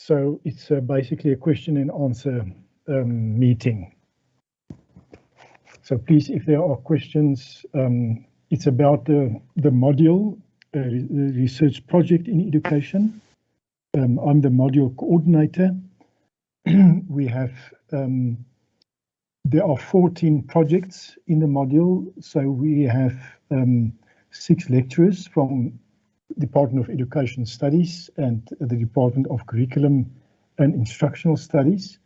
So it's basically a question and answer meeting. So please, if there are questions, it's about the module, research project in education. I'm the module coordinator. We have, there are 14 projects in the module. So we have 6 lecturers from Department of Education Studies and the Department of Curriculum and Instructional Studies.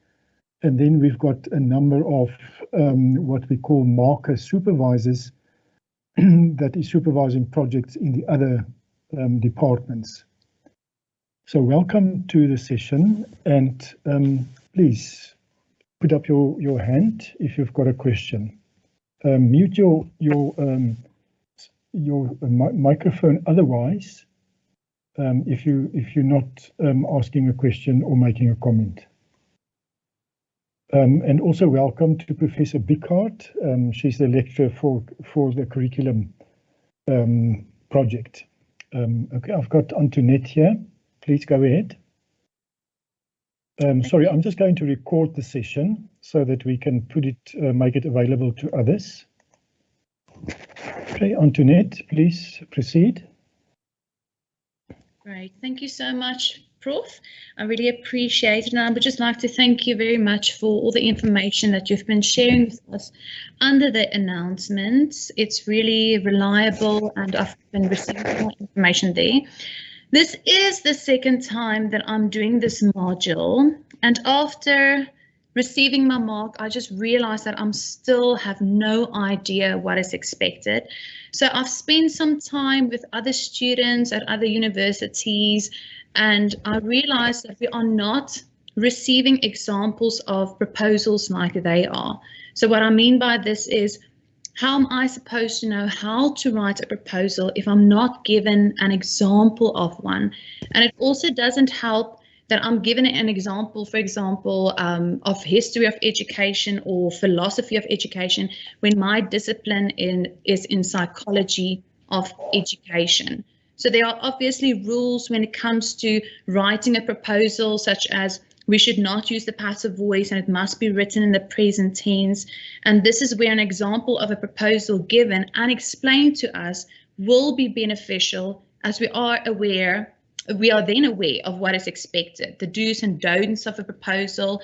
And then we've got a number of what we call marker supervisors that is supervising projects in the other departments. So welcome to the session, and please put up your hand if you've got a question. Mute your microphone otherwise if you're not asking a question or making a comment. And also welcome to Professor Bickhardt. She's the lecturer for the curriculum project. Okay, I've got Antoinette here. Please go ahead. Sorry, I'm just going to record the session so that we can put it, make it available to others. Okay, Antoinette, please proceed. Great, thank you so much, Prof. I really appreciate it, and I would just like to thank you very much for all the information that you've been sharing with us under the announcements. It's really reliable, and I've been receiving more information there. This is the second time that I'm doing this module, and after receiving my mark, I just realized that I still have no idea what is expected. So I've spent some time with other students at other universities, and I realized that we are not receiving examples of proposals like they are. So what I mean by this is, how am I supposed to know how to write a proposal if I'm not given an example of one? And it also doesn't help that I'm given an example, for example, of history of education or philosophy of education, when my discipline is in psychology of education. So there are obviously rules when it comes to writing a proposal, such as we should not use the passive voice and it must be written in the present tense. And this is where an example of a proposal given and explained to us will be beneficial, as we are then aware of what is expected, the do's and don'ts of a proposal.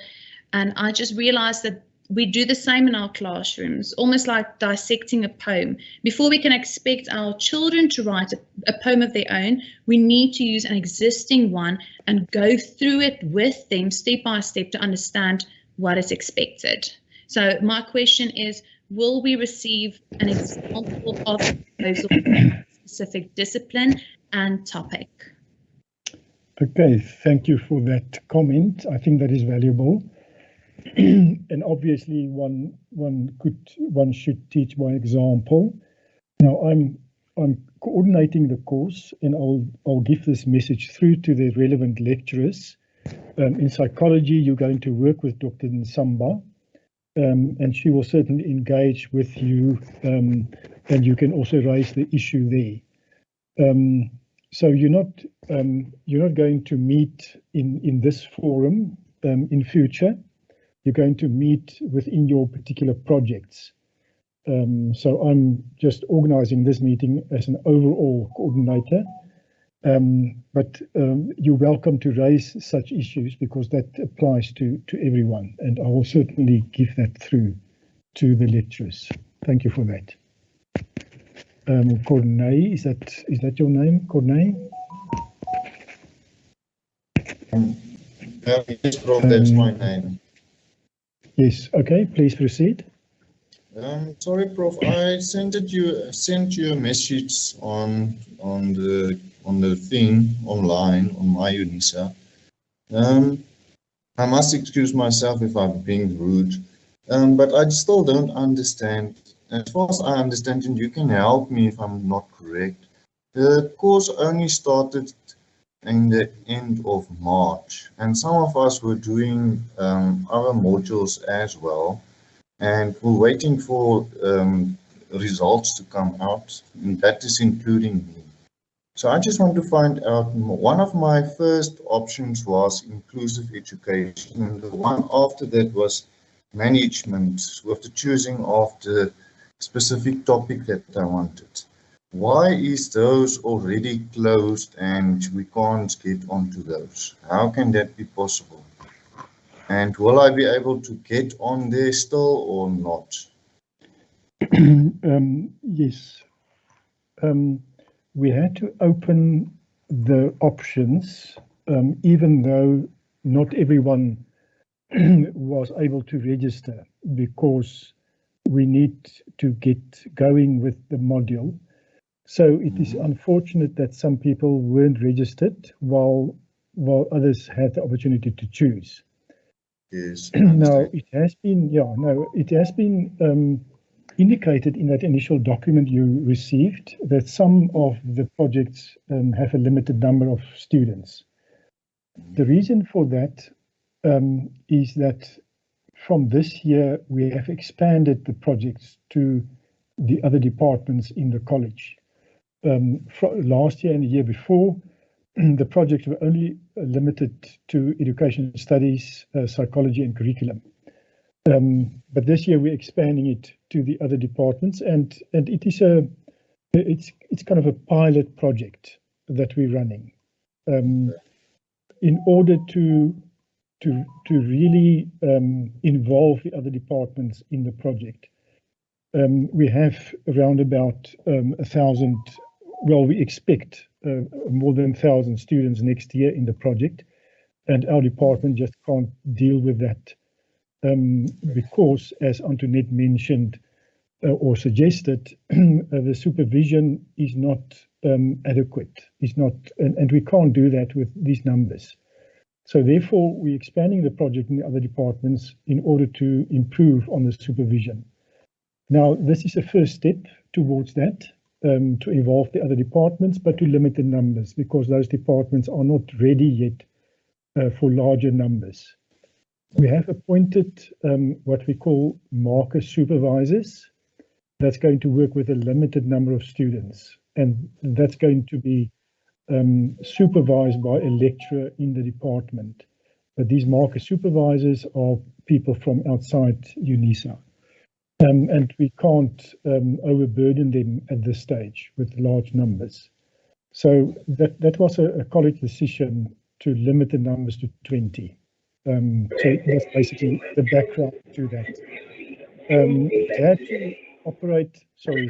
And I just realized that we do the same in our classrooms, almost like dissecting a poem. Before we can expect our children to write a poem of their own, we need to use an existing one and go through it with them step by step to understand what is expected. So my question is, will we receive an example of a proposal for a specific discipline and topic? Okay, thank you for that comment. I think that is valuable. And obviously one should teach by example. Now I'm coordinating the course, and I'll give this message through to the relevant lecturers. In psychology, you're going to work with Dr. Nsamba, and she will certainly engage with you, and you can also raise the issue there. So you're not going to meet in this forum in future. You're going to meet within your particular projects. So I'm just organizing this meeting as an overall coordinator, but you're welcome to raise such issues because that applies to everyone, and I will certainly give that through to the lecturers. Thank you for that. Cornay, is that your name, Cornay? Yes, Prof, that's my name. Yes, okay, please proceed. Sorry, Prof, I sent you a message on the thing online on my Unisa. I must excuse myself if I'm being rude, but I still don't understand. As far as I understand, and you can help me if I'm not correct, the course only started in the end of March, and some of us were doing other modules as well, and we're waiting for results to come out, and that is including me. So I just want to find out, one of my first options was inclusive education, and the one after that was management, with the choosing of the specific topic that I wanted. Why is those already closed and we can't get onto those? How can that be possible? And will I be able to get on there still or not? Yes. We had to open the options, even though not everyone was able to register, because we need to get going with the module. So it is unfortunate that some people weren't registered while others had the opportunity to choose. Yes. Now it has been, indicated in that initial document you received that some of the projects have a limited number of students. The reason for that is that from this year we have expanded the projects to the other departments in the college. Last year and the year before, the projects were only limited to education studies, psychology and curriculum. But this year we're expanding it to the other departments, and it is it's kind of a pilot project that we're running in order to really involve the other departments in the project. We have around about 1,000. Well, we expect more than 1,000 students next year in the project, and our department just can't deal with that. Because, as Antoinette mentioned or suggested, the supervision is not adequate. It's not, and we can't do that with these numbers. So therefore, we're expanding the project in the other departments in order to improve on the supervision. Now, this is a first step towards that, to involve the other departments, but to limit the numbers, because those departments are not ready yet for larger numbers. We have appointed what we call marker supervisors. That's going to work with a limited number of students, and that's going to be supervised by a lecturer in the department. But these marker supervisors are people from outside Unisa. And we can't overburden them at this stage with large numbers. So that was a college decision to limit the numbers to 20. So that's basically the background to that. It had to operate, sorry,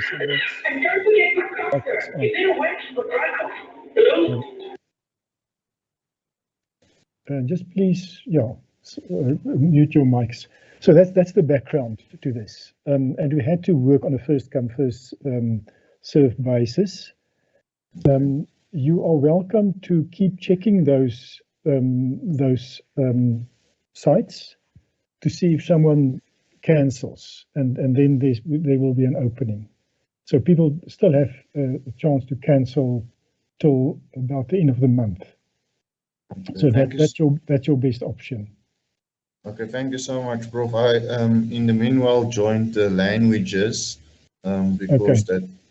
just please, mute your mics. So that's the background to this. And we had to work on a first come, first served basis. You are welcome to keep checking those sites to see if someone cancels, and then there will be an opening. So people still have a chance to cancel till about the end of the month. So that's your best option. Okay, thank you so much, Prof. I in the meanwhile joined the languages because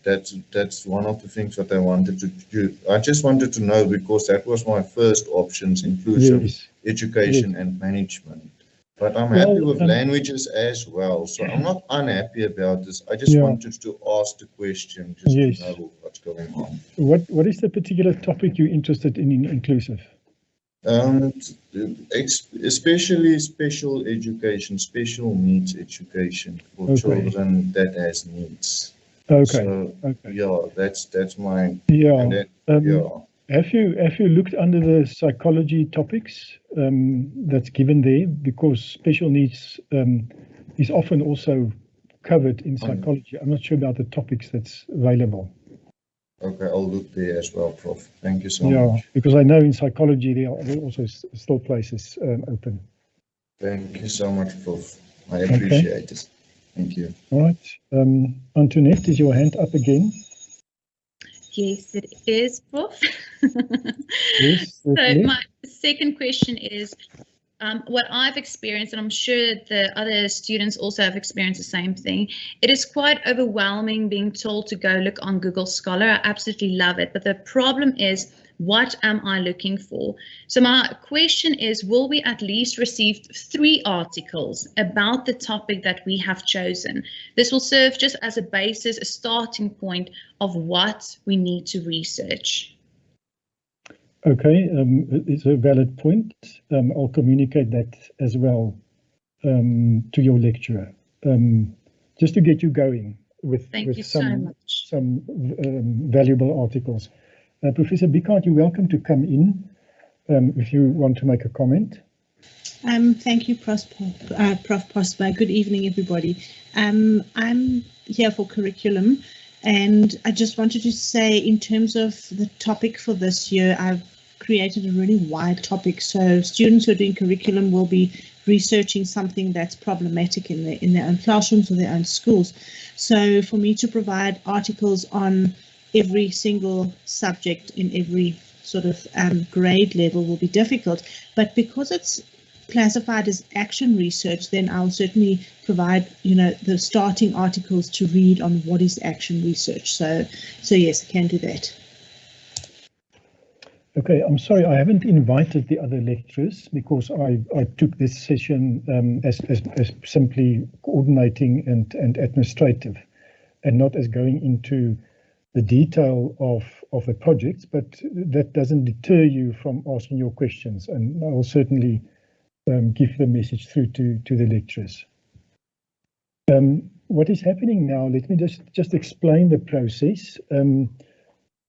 that's one of the things that I wanted to do. I just wanted to know, because that was my first options: inclusive education and management. But I'm happy with languages as well, so I'm not unhappy about this. I just wanted to ask the question just to know what's going on. What is the particular topic you're interested in inclusive? Especially special education, special needs education for children that has needs. Okay. So, yeah, that's my Have you looked under the psychology topics that's given there? Because special needs is often also covered in psychology. I'm not sure about the topics that's available. Okay, I'll look there as well, Prof. Thank you so much. Yeah, because I know in psychology there are also still places open. Thank you so much, Prof. I appreciate it. Thank you. All right. Antoinette, is your hand up again? Yes, it is, Prof. Yes. So my second question is, what I've experienced, and I'm sure the other students also have experienced the same thing, it is quite overwhelming being told to go look on Google Scholar. I absolutely love it. But the problem is, what am I looking for? So my question is, will we at least receive 3 articles about the topic that we have chosen? This will serve just as a basis, a starting point of what we need to research. Okay, it's a valid point. I'll communicate that as well to your lecturer, just to get you going with some valuable articles. Professor Bickard, you're welcome to come in if you want to make a comment. Thank you, Prof. Prosper. Good evening, everybody. I'm here for curriculum, and I just wanted to say, in terms of the topic for this year, I've created a really wide topic, so students who are doing curriculum will be researching something that's problematic in their own classrooms or their own schools. So for me to provide articles on every single subject in every sort of grade level will be difficult, but because it's classified as action research, then I'll certainly provide, the starting articles to read on what is action research. So yes, I can do that. Okay, I'm sorry, I haven't invited the other lecturers because I took this session as simply coordinating and administrative, and not as going into the detail of the projects, but that doesn't deter you from asking your questions, and I will certainly give the message through to the lecturers. What is happening now, let me just explain the process.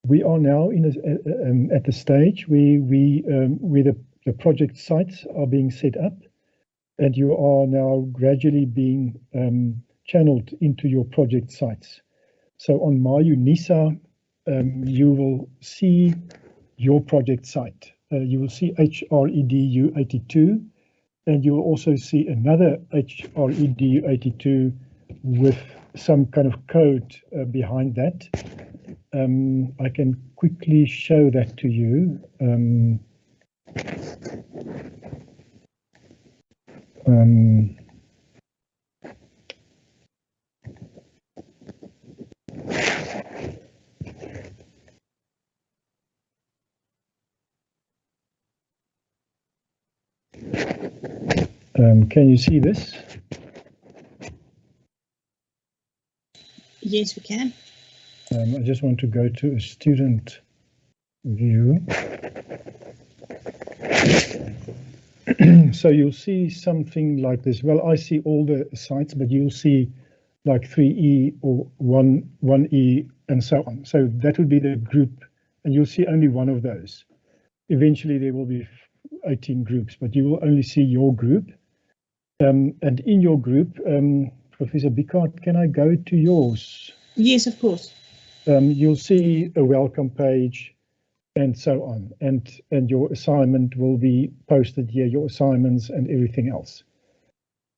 We are now at the stage where the project sites are being set up, and you are now gradually being channeled into your project sites. So on my Unisa, you will see your project site. You will see HREDU82, and you will also see another HREDU82 with some kind of code behind that. I can quickly show that to you. Can you see this? Yes, we can. I just want to go to a student view. So you'll see something like this. Well, I see all the sites, but you'll see like 3E or 1E and so on. So that would be the group, and you'll see only one of those. Eventually there will be 18 groups, but you will only see your group. And in your group, Professor Bickard, can I go to yours? Yes, of course. You'll see a welcome page and so on, and your assignment will be posted here, your assignments and everything else.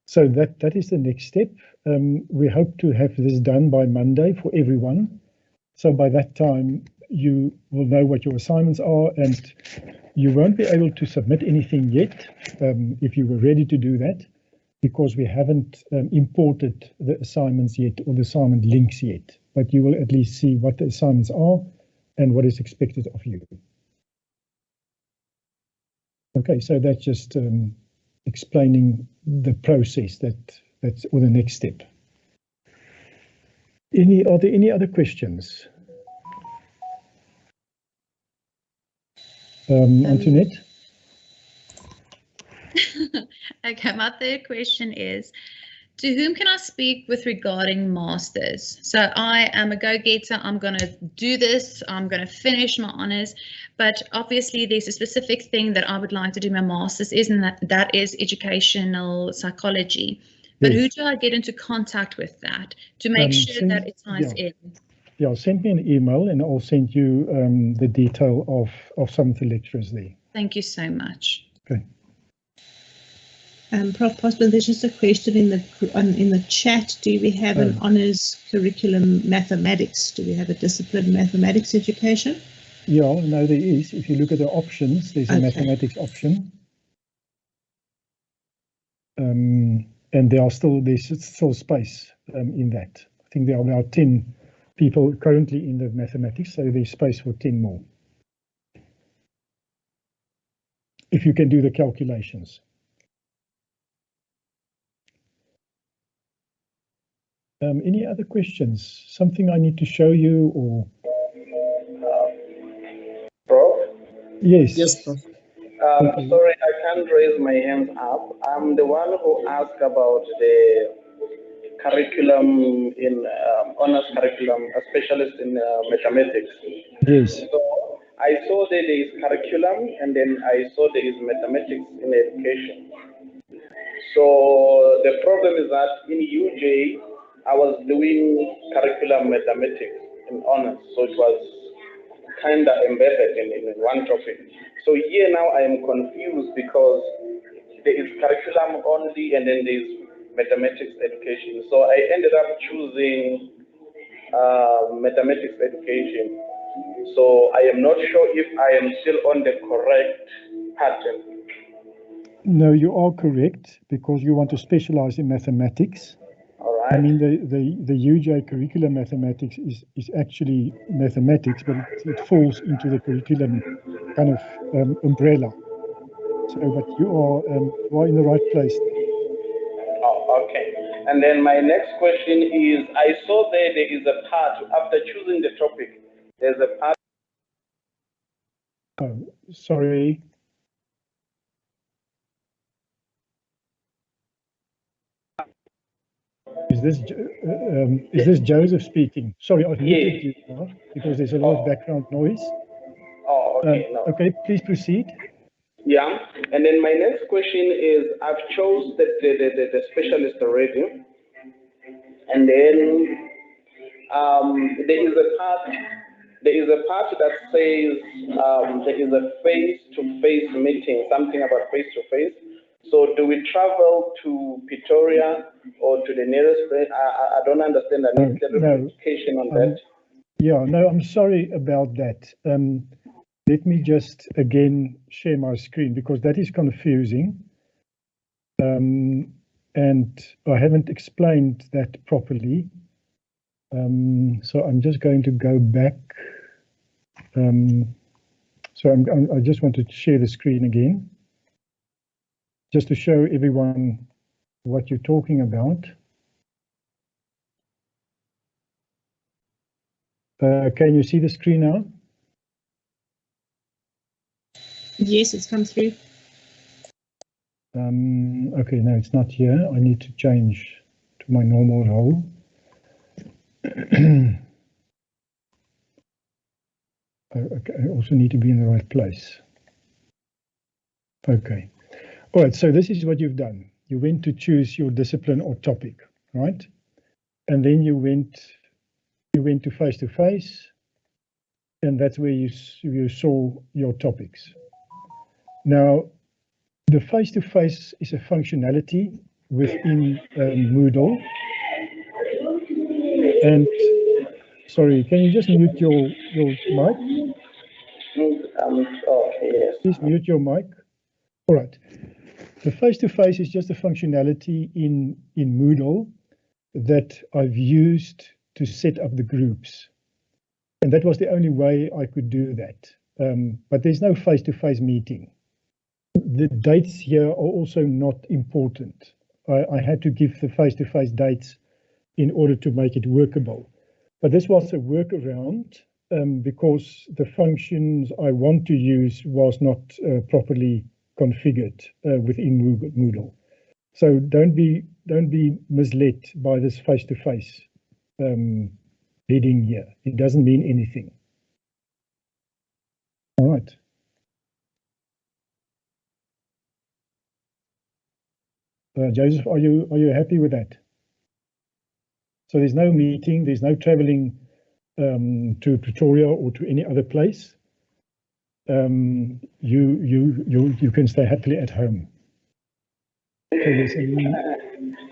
So that is the next step. We hope to have this done by Monday for everyone. So by that time, you will know what your assignments are, and you won't be able to submit anything yet if you were ready to do that, because we haven't imported the assignments yet or the assignment links yet. But you will at least see what the assignments are and what is expected of you. Okay, so that's just explaining the process that's or the next step. Are there any other questions? Antoinette? Okay, my third question is, to whom can I speak with regarding masters? So I am a go-getter, I'm going to do this, I'm going to finish my honours, but obviously there's a specific thing that I would like to do my masters in, that is educational psychology. But yes. Who do I get into contact with that to make sure that it ties in? Yeah, send me an email and I'll send you the detail of some of the lecturers there. Thank you so much. Okay. Prof. Prosper, there's just a question in the chat. Do we have an honours curriculum mathematics? Do we have a discipline mathematics education? Yeah, no, there is. If you look at the options, there's a mathematics option. And there's still space in that. I think there are about 10 people currently in the mathematics, so there's space for 10 more. If you can do the calculations. Any other questions? Something I need to show you or? Prof? Yes. Yes, Prof. Okay. Sorry, I can't raise my hands up. I'm the one who asked about the curriculum in honors curriculum, a specialist in mathematics. Yes. So I saw that there is curriculum, and then I saw there is mathematics in education. So the problem is that in UJ, I was doing curriculum mathematics in honors, so it was kind of embedded in one topic. So here now I am confused because there is curriculum only and then there is mathematics education. So I ended up choosing mathematics education. So I am not sure if I am still on the correct pattern. No, you are correct because you want to specialize in mathematics. All right. I mean, the UJ curriculum mathematics is actually mathematics, but it falls into the curriculum kind of umbrella. So, but you are in the right place. Oh, okay. And then my next question is, I saw there is a part, after choosing the topic, there's a part. Oh, sorry. Is this Joseph speaking? Sorry, I've muted you now because there's a lot of background noise. Oh, okay. No. Okay, please proceed. Yeah, and then my next question is, I've chose the specialist already, and then there is a part that says there is a face-to-face meeting, something about face-to-face. So do we travel to Pretoria or to the nearest place? I don't understand. I need clarification on that. Yeah, no, I'm sorry about that. Let me just again share my screen because that is confusing. And I haven't explained that properly. So I'm just going to go back. So I just want to share the screen again, just to show everyone what you're talking about. Can you see the screen now? Yes, it's come through. Okay, no, it's not here. I need to change to my normal role. Okay, I also need to be in the right place. Okay. All right, so this is what you've done. You went to choose your discipline or topic, right? And then you went to face-to-face, and that's where you saw your topics. Now, the face-to-face is a functionality within Moodle. And sorry, can you just mute your mic? Okay, yes. Please mute your mic. All right. The face-to-face is just a functionality in Moodle that I've used to set up the groups. And that was the only way I could do that. But there's no face-to-face meeting. The dates here are also not important. I had to give the face-to-face dates in order to make it workable. But this was a workaround because the functions I want to use was not properly configured within Moodle. So don't be misled by this face-to-face heading here. It doesn't mean anything. All right. Joseph, are you happy with that? So there's no meeting, there's no traveling to Pretoria or to any other place. You can stay happily at home. So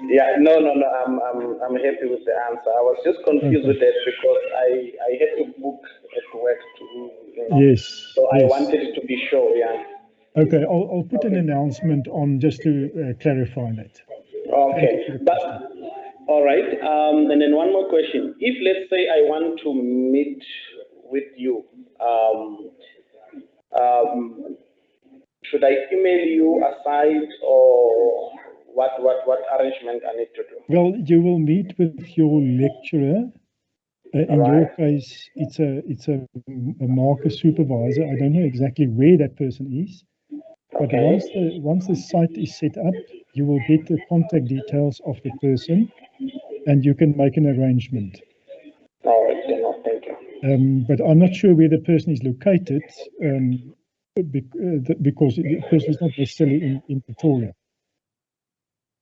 yeah, no. I'm happy with the answer. I was just confused with that because I had to book at work to. Yes. So I wanted to be sure. Yeah. Okay, I'll put an announcement on just to clarify that. Okay, but all right. And then one more question. If let's say I want to meet with you, should I email you aside, or what arrangement I need to do? Well, you will meet with your lecturer. In your case, it's a marker supervisor. I don't know exactly where that person is, but once the site is set up, you will get the contact details of the person, and you can make an arrangement. All right, then, thank you. But I'm not sure where the person is located, because the person is not necessarily in Pretoria.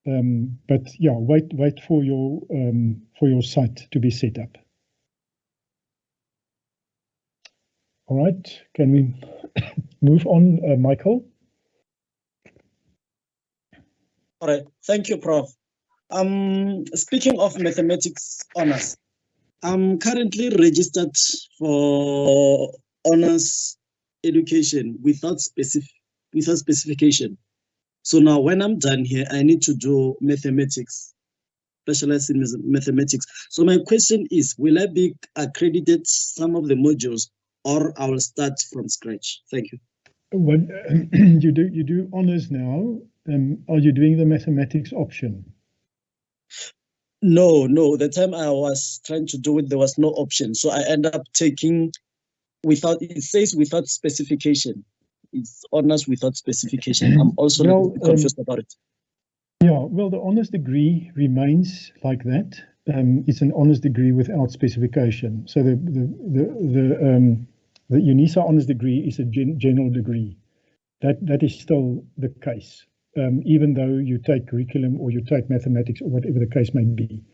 But yeah, wait for your site to be set up. All right, can we move on, Michael? All right, thank you, Prof. Speaking of mathematics honors, I'm currently registered for honors education without specification. So now when I'm done here, I need to do mathematics, specialize in mathematics. So my question is, will I be accredited some of the modules, or I will start from scratch? Thank you. When you do honors now, are you doing the mathematics option? No, the time I was trying to do it, there was no option. So I end up taking it says without specification. It's honors without specification. I'm also a little bit confused about it. Yeah, well, the honors degree remains like that. It's an honors degree without specification. So the Unisa honors degree is a general degree. That is still the case, even though you take curriculum or you take mathematics or whatever the case may be.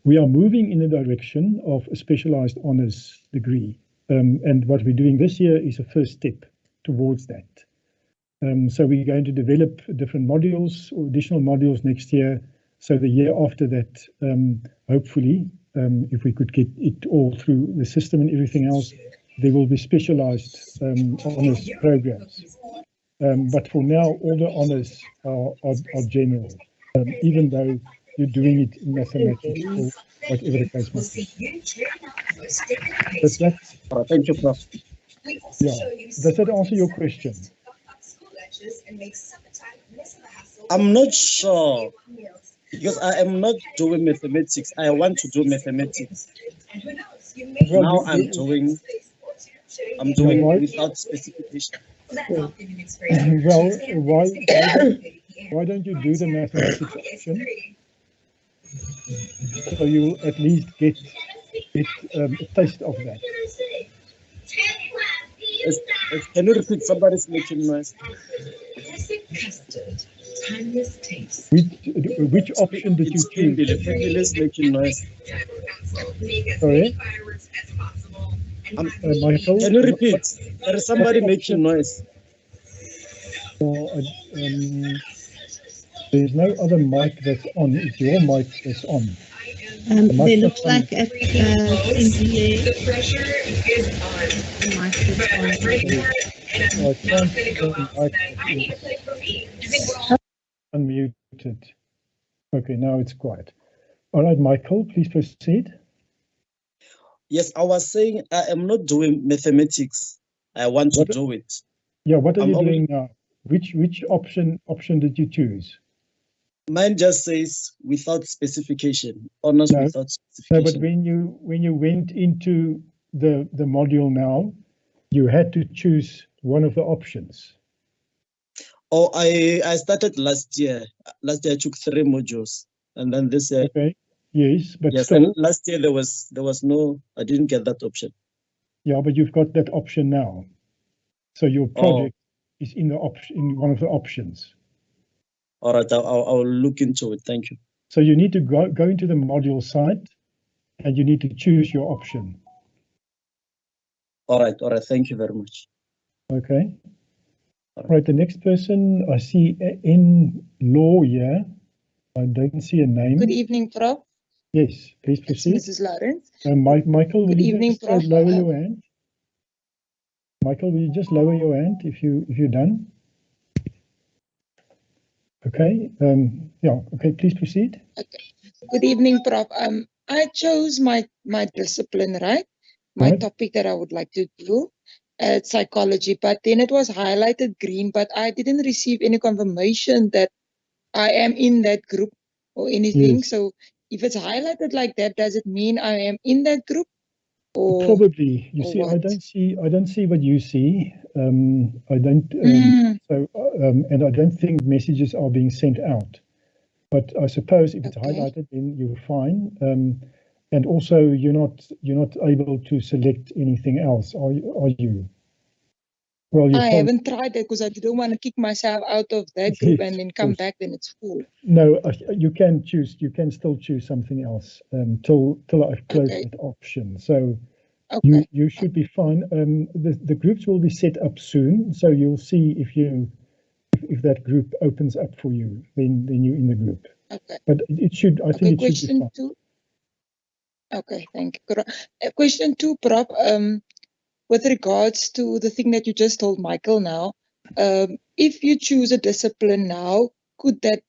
We are moving in the direction of a specialized honors degree. And what we're doing this year is a first step towards that. So we're going to develop different modules or additional modules next year. So the year after that, hopefully, if we could get it all through the system and everything else, there will be specialized honors programs. But for now, all the honors are general, even though you're doing it in mathematics or whatever the case may be. But that's, thank you, Prof. Yeah, does that answer your question? I'm not sure, because I am not doing mathematics. I want to do mathematics. Well, now I'm doing without specification. Well, why don't you do the mathematics option? So you at least get a taste of that. Can you repeat? Somebody's making noise. Which option did you choose? The family is making noise. Sorry? Michael? Can you repeat? There is somebody making noise. There's no other mic that's on. It's your mic that's on. They look like at NDA. The pressure is on. The mic is on. Unmuted. Okay, now it's quiet. All right, Michael, please proceed. Yes, I was saying I am not doing mathematics. I want to do it. Yeah, what are you doing now? Which option did you choose? Mine just says without specification, honors without specification. No, but when you went into the module now, you had to choose one of the options. Oh, I started last year. Last year I took 3 modules, and then this year. Okay. Yes, but yes, still, and last year there was no. I didn't get that option. Yeah, but you've got that option now. So your project is in one of the options. All right, I'll look into it. Thank you. So you need to go into the module site, and you need to choose your option. All right. Thank you very much. Okay. All right. The next person I see in law here. I don't see a name. Good evening, Prof. Yes, please proceed. Mrs. Lawrence. Michael, will you just Prof. lower your hand? Michael, will you just lower your hand if you're done? Okay. Yeah. Okay. Please proceed. Okay. Good evening, Prof. I chose my discipline, right? My Right. topic that I would like to do, psychology, but then it was highlighted green, but I didn't receive any confirmation that I am in that group or anything. Yes. So if it's highlighted like that, does it mean I am in that group or Probably. You see, what? I don't see what you see. I don't. And I don't think messages are being sent out. But I suppose if it's Okay. highlighted, then you're fine. And also, you're not able to select anything else, are you? Well, you I can't. haven't tried that because I didn't want to kick myself out of that group Yes, and then of come course. back, then it's full. No, you can choose. You can still choose something else till I've closed Okay. that option. So Okay. you should be fine. The groups will be set up soon, so you'll see if that group opens up for you, then you're in the group. Okay. But it should. I think it should be Question fine. 2. Okay, thank you. Question 2, Prof. With regards to the thing that you just told Michael now, if you choose a discipline now, could that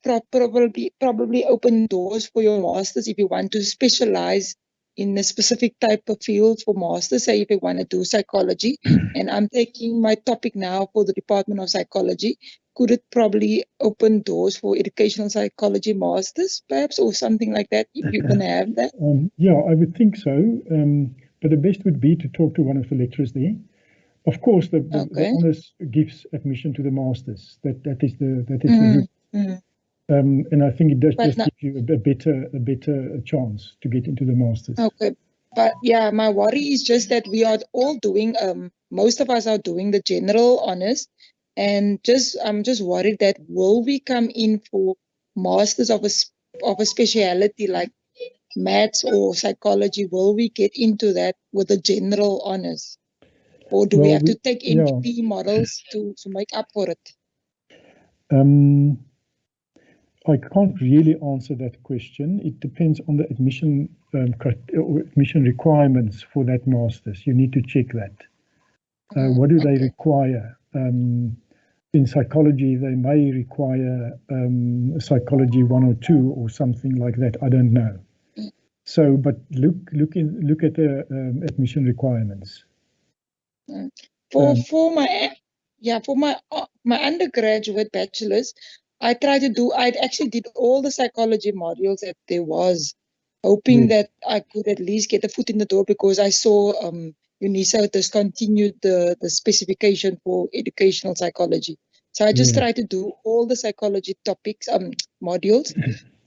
probably open doors for your masters if you want to specialize in a specific type of field for masters? Say if you want to do psychology, and I'm taking my topic now for the Department of Psychology, could it probably open doors for educational psychology masters, perhaps, or something like that? If you're gonna have that. Yeah, I would think so. But the best would be to talk to one of the lecturers there. Of course, the Okay. honours gives admission to the masters. That is the route. And I think it does But just now, give you a better chance to get into the masters. okay, but yeah, my worry is just that we are all doing, most of us are doing the general honors, and I'm just worried that will we come in for masters of a speciality like maths or psychology? Will we get into that with the general honors, or do we Well, have to take yeah. MPP models to make up for it? I can't really answer that question. It depends on the admission admission requirements for that masters. You need to check that. What do they require? In psychology, they may require psychology 1 or 2 or something like that. I don't know. So, but look at the admission requirements. For my undergraduate bachelor's, I actually did all the psychology modules that there was, hoping that I could at least get a foot in the door, because I saw Unisa discontinued the specification for educational psychology. So I just tried to do all the psychology topics, modules,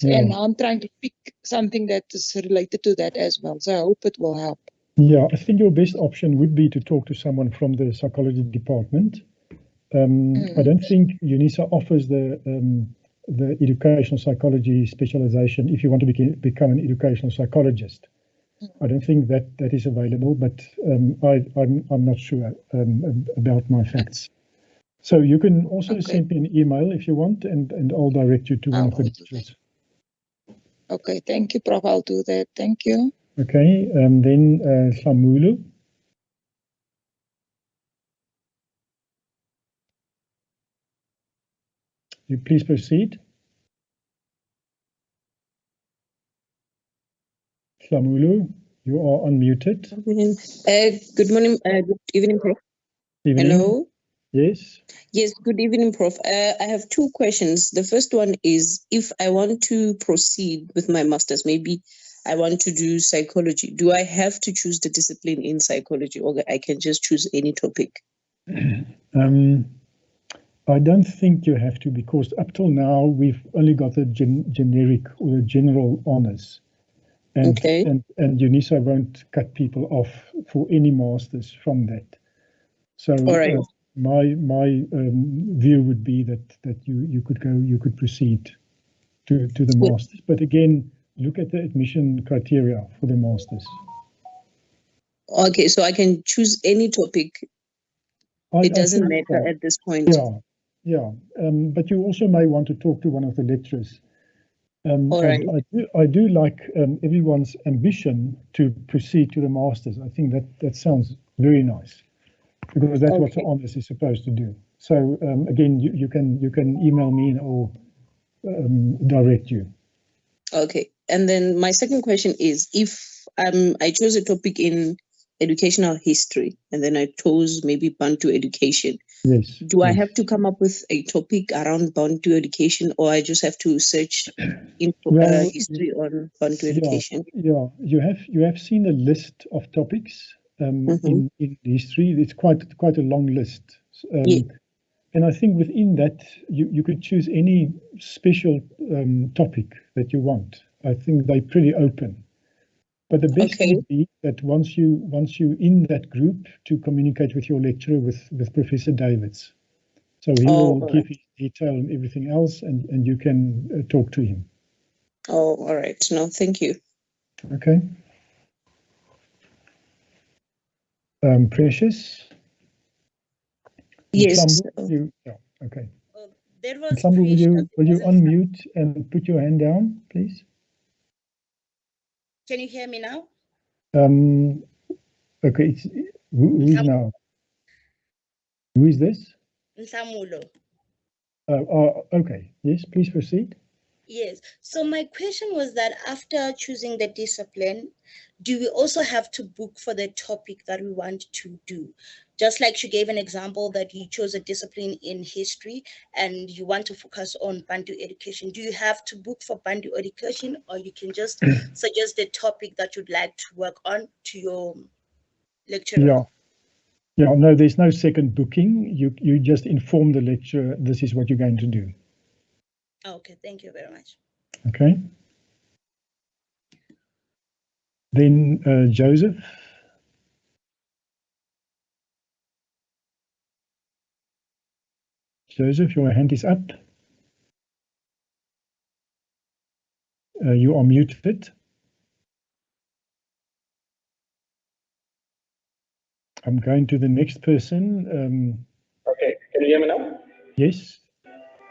and now I'm trying to pick something that is related to that as well. So I hope it will help. Yeah, I think your best option would be to talk to someone from the psychology department. I don't think Unisa offers the educational psychology specialization if you want to become an educational psychologist. I don't think that is available, but I'm not sure about my facts. So you can also send me an email if you want, and I'll direct you to one of the lecturers. Okay, thank you, Prof. I'll do that. Thank you. Okay, then Samulu. You please proceed. Samulu, you are unmuted. Good morning, good evening, Prof. Evening. Hello. Yes. Yes, good evening, Prof. I have 2 questions. The first one is, if I want to proceed with my master's, maybe I want to do psychology, do I have to choose the discipline in psychology, or I can just choose any topic? I don't think you have to, because up till now we've only got the generic or the general honours. And Unisa won't cut people off for any masters from that. So my view would be that you could proceed to the masters. But again, look at the admission criteria for the masters. Okay, so I can choose any topic. It doesn't matter at this point. Yeah. But you also may want to talk to one of the lecturers. I do like everyone's ambition to proceed to the masters. I think that sounds very nice, because that's what the honours is supposed to do. So again, you can email me, or direct you. Okay. And then my second question is, if I chose a topic in educational history and then I chose maybe Bantu education, Yes. do I yes. have to come up with a topic around Bantu education, or I just have to search in Well, history on Bantu education? Yeah, you have seen a list of topics in history. It's quite a long list. Yeah. And I think within that, you could choose any special topic that you want. I think they're pretty open. But the best would be that once you in that group, to communicate with your lecturer, with Professor Davids. So he will give his detail and everything else, and you can talk to him. Oh, all right. No, thank you. Okay. Precious. Yes. Okay. There was Sambu, will you unmute and put your hand down, please? Can you hear me now? Okay. Who is now? Who is this? Nsamulo. Okay. Yes, please proceed. Yes. So my question was that after choosing the discipline, do we also have to book for the topic that we want to do? Just like she gave an example that you chose a discipline in history and you want to focus on Bantu education. Do you have to book for Bantu education, or you can just suggest the topic that you'd like to work on to your lecturer? Yeah, no, there's no second booking. You just inform the lecturer this is what you're going to do. Okay, thank you very much. Okay. Then Joseph. Joseph, your hand is up. You are muted. I'm going to the next person. Okay, can you hear me now? Yes.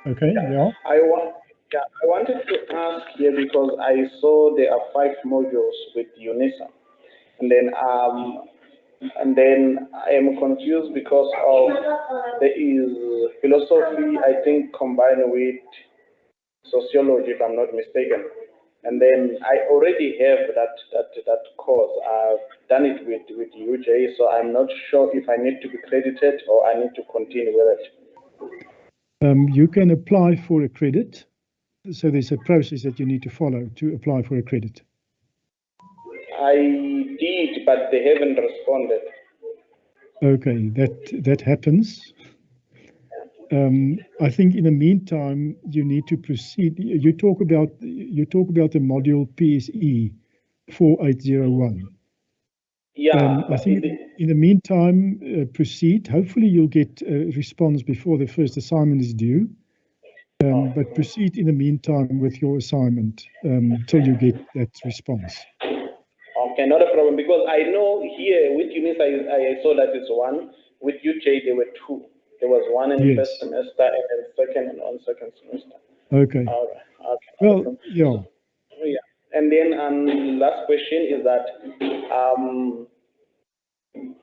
Okay. Yeah. I wanted to ask here because I saw there are 5 modules with Unisa, and then I am confused because of there is philosophy, I think, combined with sociology, if I'm not mistaken. And then I already have that course. I've done it with UJ, so I'm not sure if I need to be credited or I need to continue with it. You can apply for a credit. So there's a process that you need to follow to apply for a credit. I did, but they haven't responded. Okay, that happens. I think in the meantime you need to proceed. You talk about the module PSE 4801. Yeah. I think in the meantime proceed. Hopefully you'll get a response before the first assignment is due. But proceed in the meantime with your assignment till you get that response. Okay, not a problem, because I know here with Unisa I saw that it's 1. With UJ there were 2. There was 1 in first semester and then second on second semester. Okay. All right. Okay. Well, yeah. Yeah. And then last question is that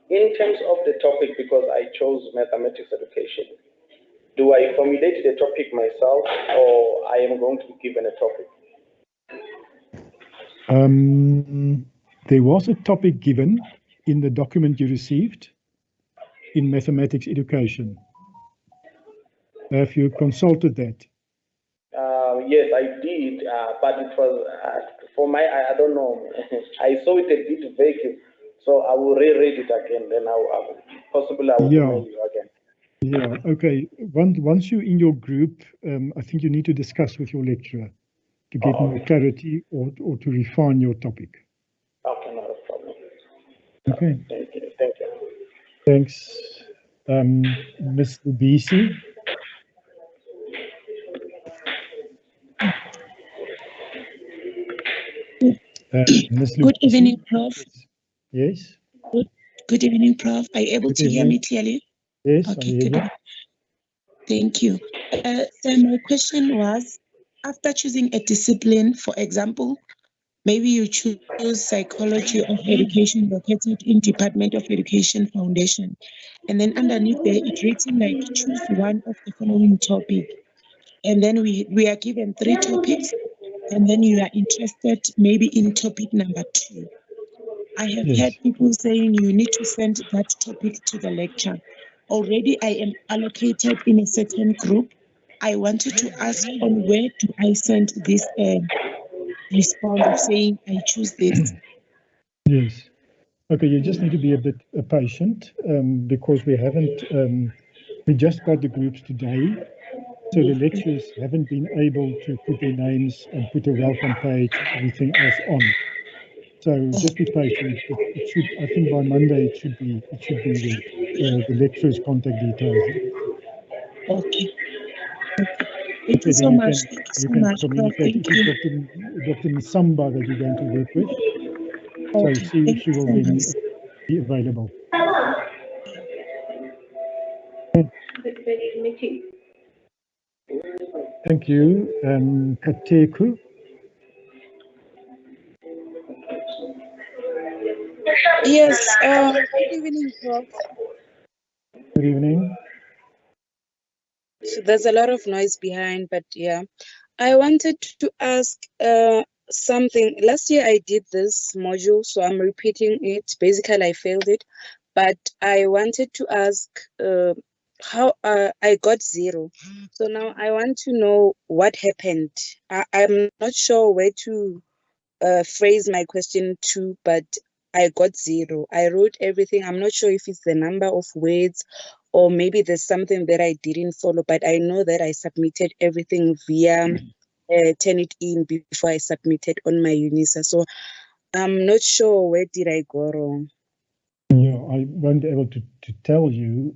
in terms of the topic, because I chose mathematics education, do I formulate the topic myself, or I am going to be given a topic? There was a topic given in the document you received in mathematics education. Have you consulted that? Yes, I did, but it was for my, I don't know. I saw it a bit vague, so I will reread it again. Then I will email you again. Yeah. Okay. Once you're in your group, I think you need to discuss with your lecturer to get more clarity or to refine your topic. Okay, not a problem. Okay. Thank you. Thank you. Thanks, Ms. Lubisi. Good evening, Prof. Yes. Good evening, Prof. Are you able to hear me clearly? Yes. Okay, good. Thank you. So my question was, after choosing a discipline, for example, maybe you choose psychology of education located in Department of Education Foundation, and then underneath there, it's written like choose one of the following topic. and then we are given 3 topics, and then you are interested maybe in topic number 2. I have Yes. heard people saying you need to send that topic to the lecture. Already I am allocated in a certain group. I wanted to ask on where do I send this response of saying I choose this. Yes. Okay, you just need to be a bit patient because we haven't, we just got the groups today. So the lecturers haven't been able to put their names and put a welcome page, everything else on. So just be patient. It should, I think by Monday it should be the lecturers' contact details. Okay. Thank Okay, you so then much. Thank you so much, Prof. communicate. Thank It is you. Dr. Nsamba that you're going to work with. So Okay. Thank she you will so then much. be available. Thank you, Kateku. Yes, good evening, Prof. Good evening. So there's a lot of noise behind, but yeah. I wanted to ask something. Last year I did this module, so I'm repeating it. Basically, I failed it, but I wanted to ask how I got 0. So now I want to know what happened. I'm not sure where to phrase my question to, but I got 0. I wrote everything. I'm not sure if it's the number of words or maybe there's something that I didn't follow, but I know that I submitted everything via Turnitin before I submitted on my Unisa. So I'm not sure where did I go wrong. Yeah, I won't be able to tell you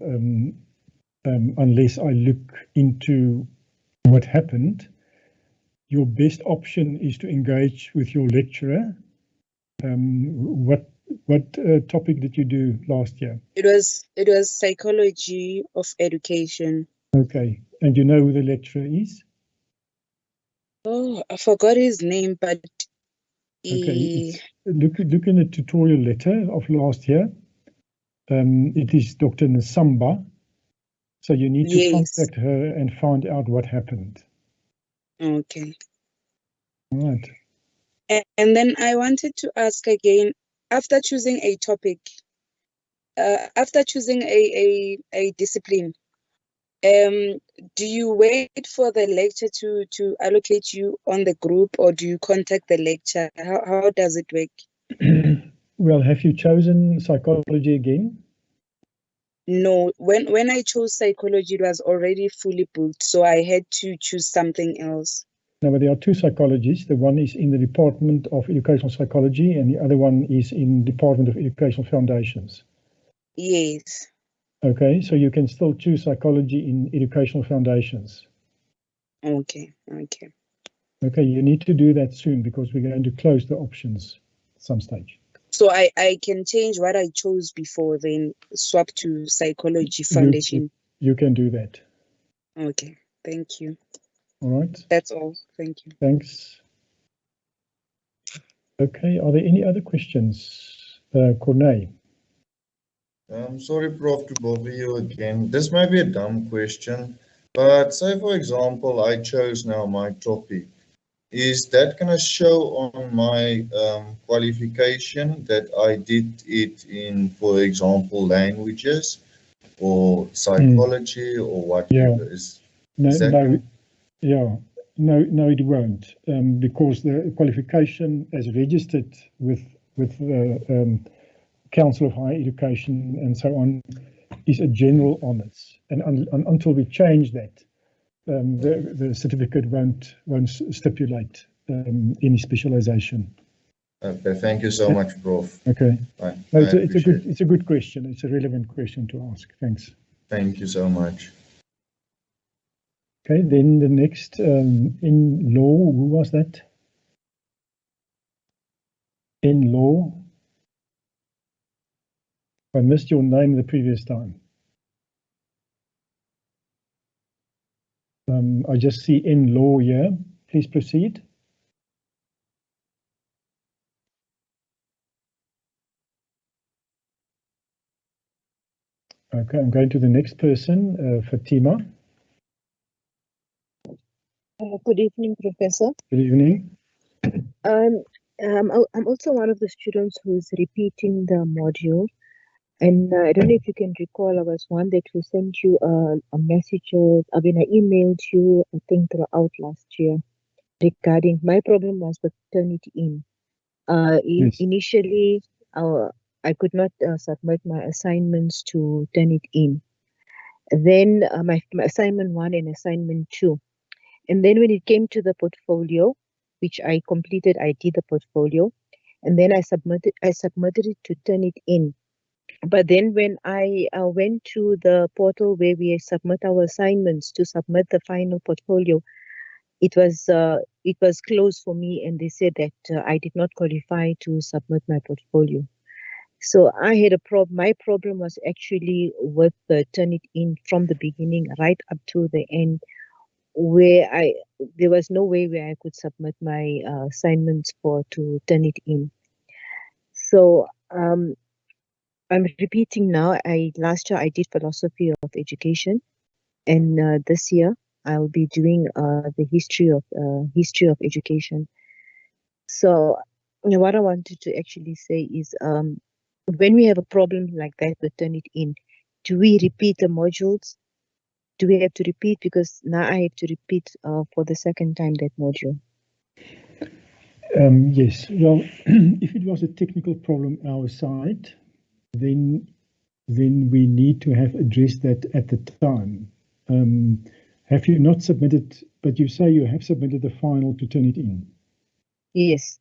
unless I look into what happened. Your best option is to engage with your lecturer. What topic did you do last year? It was psychology of education. Okay, and you know who the lecturer is? Oh, I forgot his name, but okay, look in the tutorial letter of last year. It is Dr. Nsamba. So you need to contact her and find out what happened. Okay. All right. And then I wanted to ask again, after choosing a topic, after choosing a discipline, do you wait for the lecture to allocate you on the group, or do you contact the lecturer? How does it work? Well, have you chosen psychology again? No, when I chose psychology, it was already fully booked, so I had to choose something else. No, but there are 2 psychologists. The one is in the Department of Educational Psychology and the other one is in Department of Educational Foundations. Yes. Okay, so you can still choose psychology in Educational Foundations. Okay, okay. Okay, you need to do that soon because we're going to close the options at some stage. So I can change what I chose before, then swap to Psychology Foundation. You can do that. Okay, thank you. All right. That's all. Thank you. Thanks. Okay, are there any other questions? Corneille. Sorry, Prof, to bother you again. This might be a dumb question, but say, for example, I chose now my topic. Is that going to show on my qualification that I did it in, for example, languages or psychology or whatever? Yeah. No, it won't, because the qualification as registered with Council of Higher Education and so on is a general honours, and until we change that, the certificate won't stipulate any specialization. Okay, thank you so much, Prof. Okay. No, it's a good question. It's a relevant question to ask. Thanks. Thank you so much. Okay, then the next in law, who was that? In law. I missed your name the previous time. I just see in law here. Please proceed. Okay, I'm going to the next person, Fatima. Good evening, Professor. Good evening. I'm also one of the students who's repeating the module, and I don't know if you can recall, I was one that who sent you a message, I mean, I emailed you, I think throughout last year, regarding my problem was with Turnitin. Yes. Initially, I could not submit my assignments to Turnitin. Then my assignment 1 and assignment 2. And then when it came to the portfolio, which I completed, I did the portfolio, and then I submitted it to Turnitin. But then when I went to the portal where we submit our assignments to submit the final portfolio, it was closed for me, and they said that I did not qualify to submit my portfolio. So I had a problem. My problem was actually with the Turnitin from the beginning right up to the end, where there was no way where I could submit my assignments to Turnitin. So I'm repeating now. Last year I did philosophy of education, and this year I'll be doing the history of education. So what I wanted to actually say is, when we have a problem like that with Turnitin, do we repeat the modules? Do we have to repeat? Because now I have to repeat for the second time that module. Yes. Well, if it was a technical problem our side, then we need to have addressed that at the time. Have you not submitted, but you say you have submitted the final to Turnitin? Yes.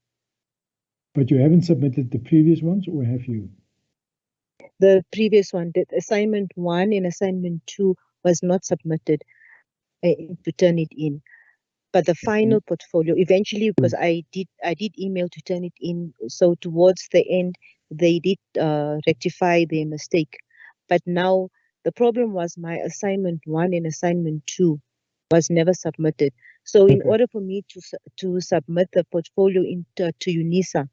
But you haven't submitted the previous ones, or have you? The previous one, the assignment 1 and assignment 2 was not submitted to Turnitin. But the final portfolio, eventually, because I did email to Turnitin, so towards the end, they did rectify their mistake. But now the problem was my assignment 1 and assignment 2 was never submitted. So in order for me to submit the portfolio to Unisa,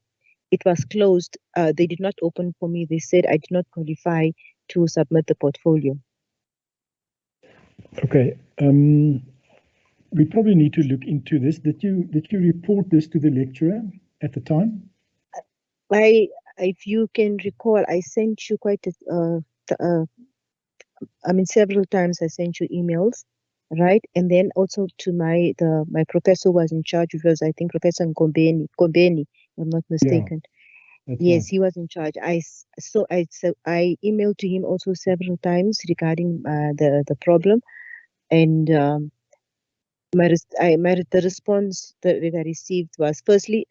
it was closed. They did not open for me. They said I did not qualify to submit the portfolio. Okay. We probably need to look into this. Did you report this to the lecturer at the time? If you can recall, I sent you several times I sent you emails, right? And then also to my professor who was in charge, which was, I think, Professor Ngombeni, if I'm not mistaken. Yeah, yes, right. He was in charge. I emailed to him also several times regarding the problem, and the response that I received was, firstly,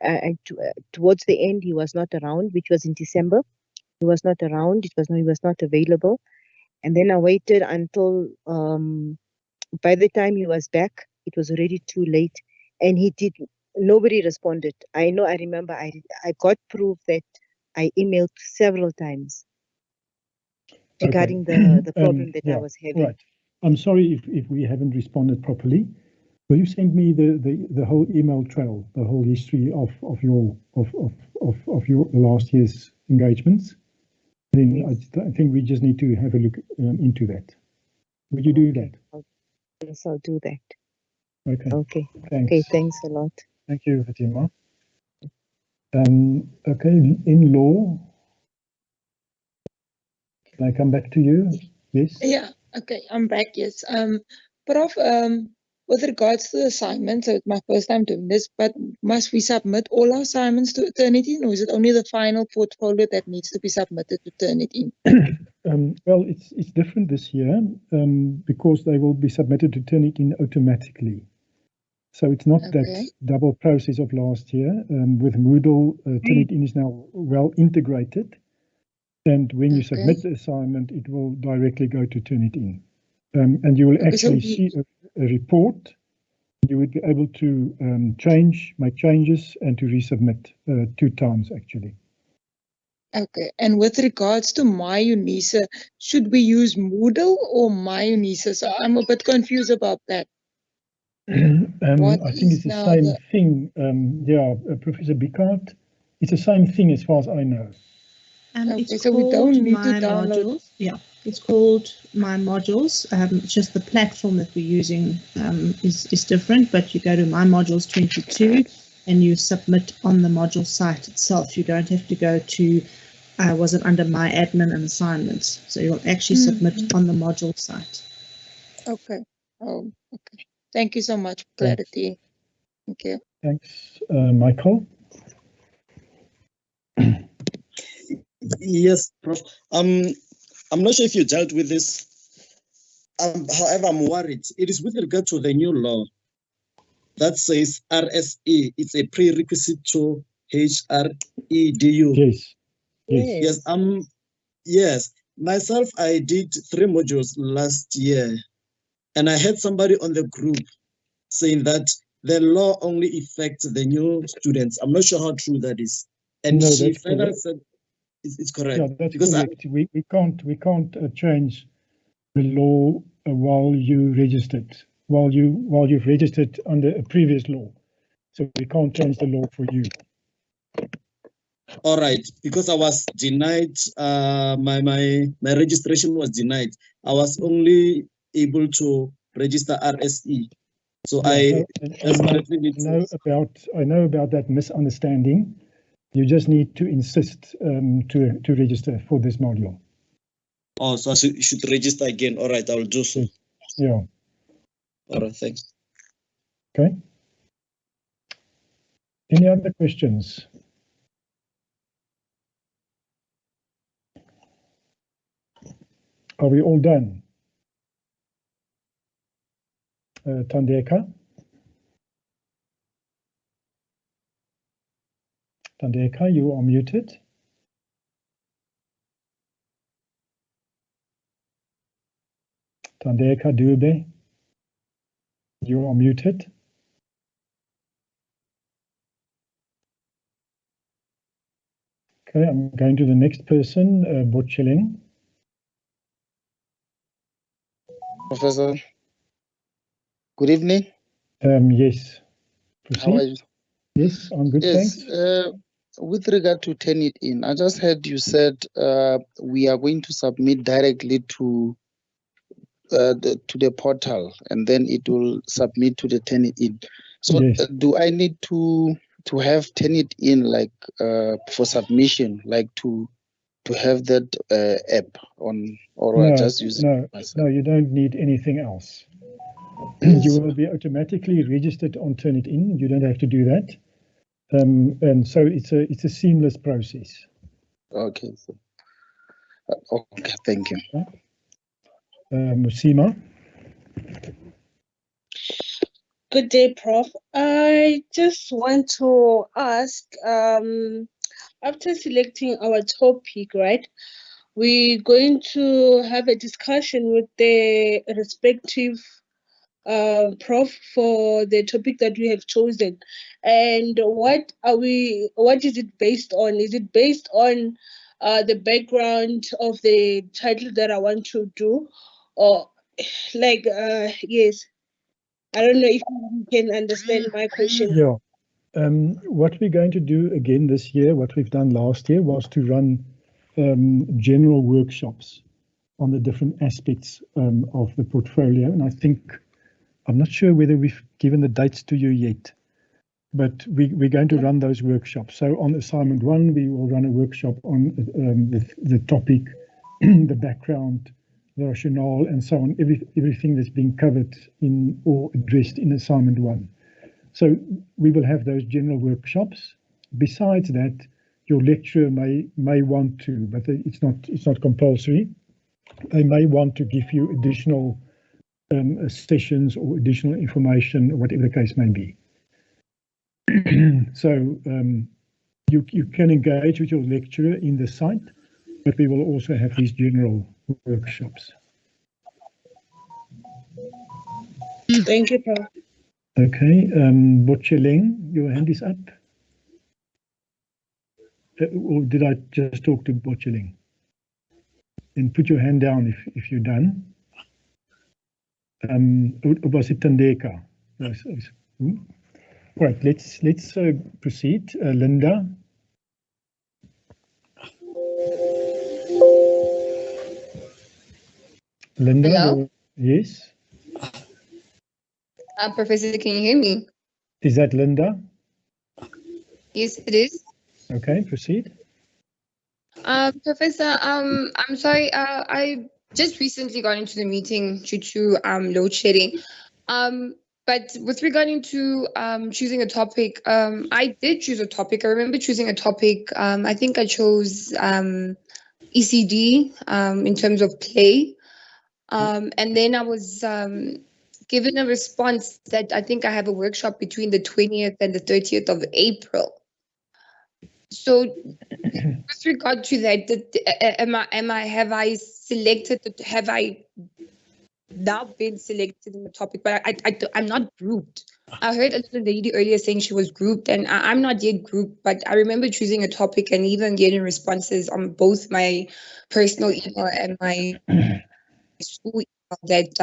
towards the end he was not around, which was in December. He was not around. He was not available. And then I waited until by the time he was back, it was already too late, and nobody responded. I remember I got proof that I emailed several times regarding the problem that I was having. Right. I'm sorry if we haven't responded properly. Will you send me the whole email trail, the whole history of your last year's engagements? Then yes. I think we just need to have a look into that. Would you do that? Yes, I'll do that. Okay. Okay. Thanks. Okay. Thanks a lot. Thank you, Fatima. Okay. In law, can I come back to you? Yes. Yeah. Okay. I'm back. Yes. Prof. With regards to the assignments, so it's my first time doing this, but must we submit all our assignments to Turnitin, or is it only the final portfolio that needs to be submitted to Turnitin? Well, it's different this year because they will be submitted to Turnitin automatically. So it's not that double process of last year. With Moodle, Turnitin is now well integrated. And when you submit the assignment, it will directly go to Turnitin. And you will actually see a report. You would be able to make changes and to resubmit 2 times, actually. Okay. And with regards to My Unisa, should we use Moodle or My Unisa? So I'm a bit confused about that. I think it's the same thing. Professor Bickard, it's the same thing as far as I know. It's so we don't need to download. modules. Yeah, It's called My Modules. It's just the platform that we're using is different, but you go to My Modules 22 and you submit on the module site itself. You don't have to go to, was it under My Admin and Assignments? So you'll actually submit on the module site. Okay. Oh, okay. Thank you so much for clarity. Thank you. Thanks, Michael. Yes, Prof. I'm not sure if you dealt with this. However, I'm worried. It is with regard to the new law that says RSE. It's a prerequisite to HREDU. Yes. Yes. Yes. Myself, I did 3 modules last year, and I had somebody on the group saying that the law only affects the new students. I'm not sure how true that is. And No, she that's further correct. said it's correct. Yeah, that's because correct. We can't change the law while you registered, while you've registered under a previous law. So we can't change the law for you. All right, because I was denied, my registration was denied. I was only able to register RSE. So Yeah, I know about that misunderstanding. You just need to insist to register for this module. Oh, so I should register again. All right, I will do so. Yeah. All right, thanks. Okay. Any other questions? Are we all done? Tandeka? Tandeka, you are muted. Tandeka Dube, you are muted. Okay, I'm going to the next person, Bocheling. Professor, good evening. Yes, proceed. How are you? Yes, I'm good, Yes, thanks. with regard to turn it in, I just heard you said we are going to submit directly to the portal, and then it will submit to the turn it in. So Yes. do I need to have turn it in like for submission, like to have that app on, or No, just use it myself? No, you don't need anything else. You will be automatically registered on Turnitin. You don't have to do that. And so it's a seamless process. Okay. So, okay, thank you. Musima. Good day, Prof. I just want to ask, after selecting our topic, right, we're going to have a discussion with the respective prof for the topic that we have chosen. And what is it based on? Is it based on the background of the title that I want to do? Or like, yes. I don't know if you can understand my question. Yeah. What we're going to do again this year, what we've done last year, was to run general workshops on the different aspects of the portfolio. And I think, I'm not sure whether we've given the dates to you yet, but we're going to run those workshops. So on assignment 1, we will run a workshop on the topic, the background, the rationale, and so on, everything that's being covered in or addressed in assignment 1. So we will have those general workshops. Besides that, your lecturer may want to, but it's not compulsory. They may want to give you additional sessions or additional information, or whatever the case may be. So you can engage with your lecturer in the site, but we will also have these general workshops. Thank you, Prof. Okay, Bocheling, your hand is up. Or did I just talk to Bocheling? And put your hand down if you're done. Was it Tandeka? Yes. Right, let's proceed. Linda. Linda, Hello? yes. Professor, can you hear me? Is that Linda? Yes, it is. Okay, proceed. Professor, I'm sorry, I just recently got into the meeting due to load shedding. But with regarding to choosing a topic, I did choose a topic. I remember choosing a topic. I think I chose ECD in terms of play. And then I was given a response that I think I have a workshop between the 20th and the 30th of April. So with regard to that, have I now been selected in the topic? But I'm not grouped. I heard a little lady earlier saying she was grouped, and I'm not yet grouped, but I remember choosing a topic and even getting responses on both my personal email and my school email that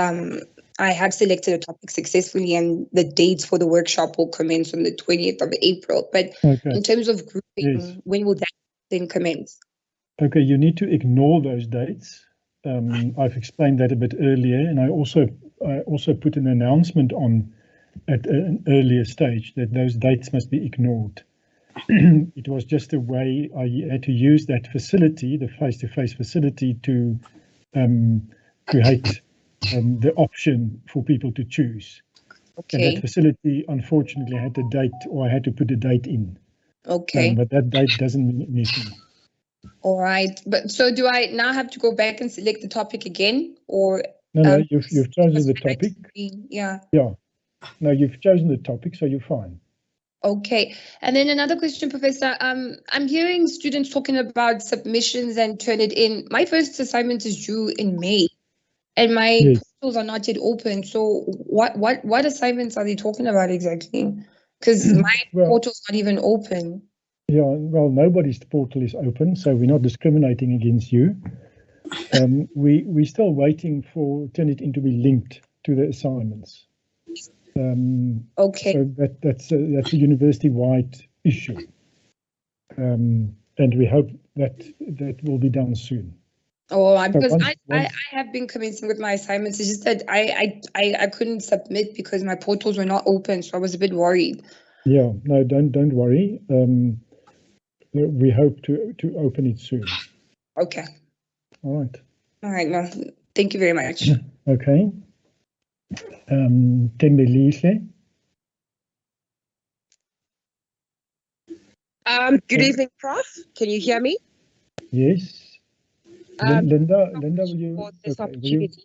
I have selected a topic successfully and the dates for the workshop will commence on the 20th of April. But in terms of grouping, Yes. when will that then commence? Okay, you need to ignore those dates. I've explained that a bit earlier, and I also put an announcement on at an earlier stage that those dates must be ignored. It was just a way I had to use that facility, the face-to-face facility, to create the option for people to choose. Okay. And that facility, unfortunately, had a date, or I had to put a date in. Okay. But that date doesn't mean anything. All right. But so do I now have to go back and select the topic again, or? No, you've chosen the topic. Yeah. Yeah. No, you've chosen the topic, so you're fine. Okay. And then another question, Professor. I'm hearing students talking about submissions and turn it in. My first assignment is due in May, and my portals are not yet open. So what assignments are they talking about exactly? Because my portal's not even open. Yeah, well, nobody's portal is open, so we're not discriminating against you. We're still waiting for Turnitin to be linked to the assignments. Okay. So that's a university-wide issue, and we hope that will be done soon. Oh, because I have been commencing with my assignments. It's just that I couldn't submit because my portals were not open, so I was a bit worried. Yeah, no, don't worry. We hope to open it soon. Okay. All right. All right. No, thank you very much. Okay. Tembelise. Good evening, Prof. Can you hear me? Yes. Linda, will you? For this Okay, opportunity.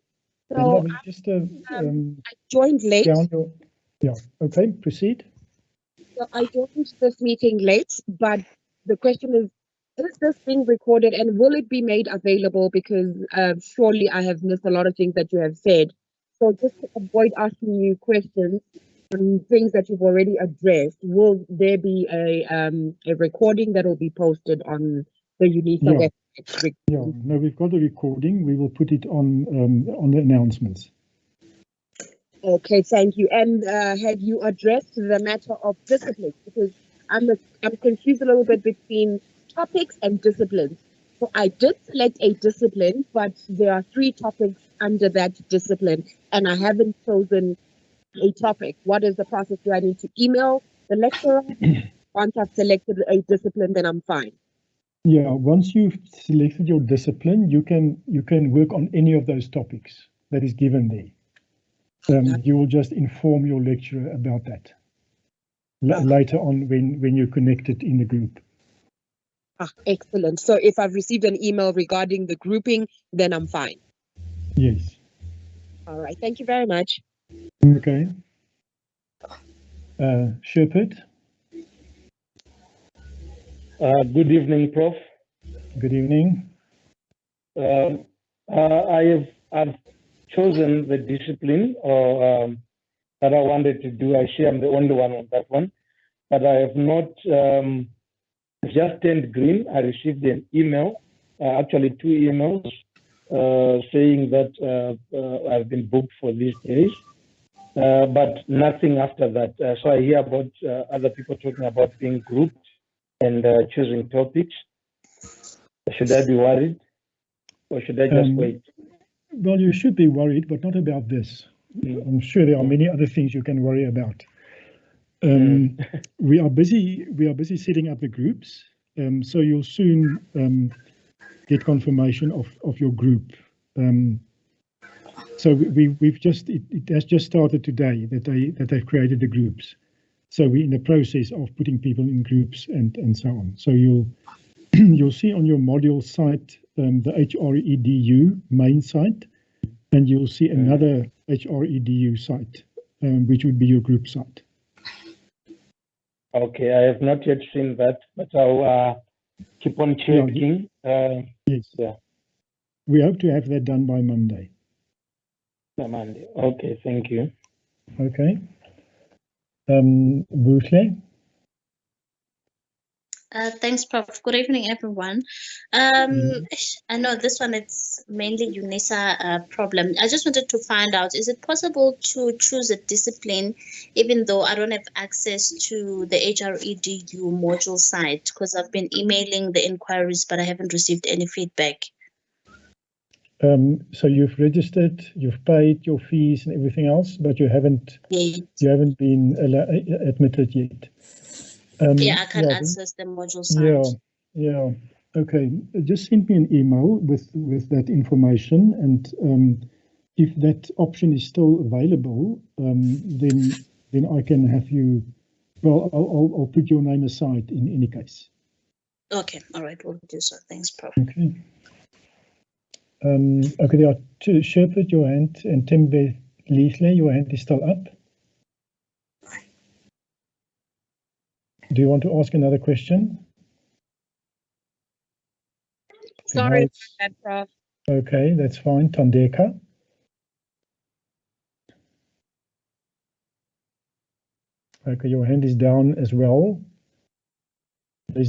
Linda, will you just I joined late. Yeah. Okay. Proceed. So I joined this meeting late, but the question is this being recorded and will it be made available? Because surely I have missed a lot of things that you have said. So just to avoid asking you questions on things that you've already addressed, will there be a recording that will be posted on the Unisa website? Yeah, no, we've got a recording. We will put it on the announcements. Okay, thank you. And had you addressed the matter of discipline? Because I'm confused a little bit between topics and disciplines. So I did select a discipline, but there are 3 topics under that discipline, and I haven't chosen a topic. What is the process? Do I need to email the lecturer? Once I've selected a discipline, then I'm fine. Yeah, once you've selected your discipline, you can work on any of those topics that is given there. You will just inform your lecturer about that later on when you're connected in the group. Excellent. So if I've received an email regarding the grouping, then I'm fine. Yes. All right. Thank you very much. Okay. Shepherd. Good evening, Prof. Good evening. I've chosen the discipline that I wanted to do. I share I'm the only one on that one, but I have not just turned green. I received an email, actually 2 emails, saying that I've been booked for these days, but nothing after that. So I hear about other people talking about being grouped and choosing topics. Should I be worried, or should I just wait? Well, you should be worried, but not about this. I'm sure there are many other things you can worry about. We are busy setting up the groups, so you'll soon get confirmation of your group. So it has just started today that they've created the groups. So we're in the process of putting people in groups and so on. So you'll see on your module site the HREDU main site, and you'll see another HREDU site, which would be your group site. Okay, I have not yet seen that, but I'll keep on checking. Yes. Yeah. We hope to have that done by Monday. By Monday. Okay, thank you. Okay. Buhle? Thanks, Prof. Good evening, everyone. I know this one, it's mainly Unisa problem. I just wanted to find out, is it possible to choose a discipline even though I don't have access to the HREDU module site? Because I've been emailing the inquiries, but I haven't received any feedback. So you've registered, you've paid your fees and everything else, but you haven't been admitted yet. Yeah, I can't access the module site. Yeah. Okay. Just send me an email with that information, and if that option is still available, then I can have you. Well, I'll put your name aside in any case. Okay. All right. We'll do so. Thanks, Prof. Okay. Okay. There are two. Sherpert, your hand, and Timbe Leasley, your hand is still up. Do you want to ask another question? Sorry about that, Prof. Okay, that's fine. Tandeka. Okay, your hand is down as well. There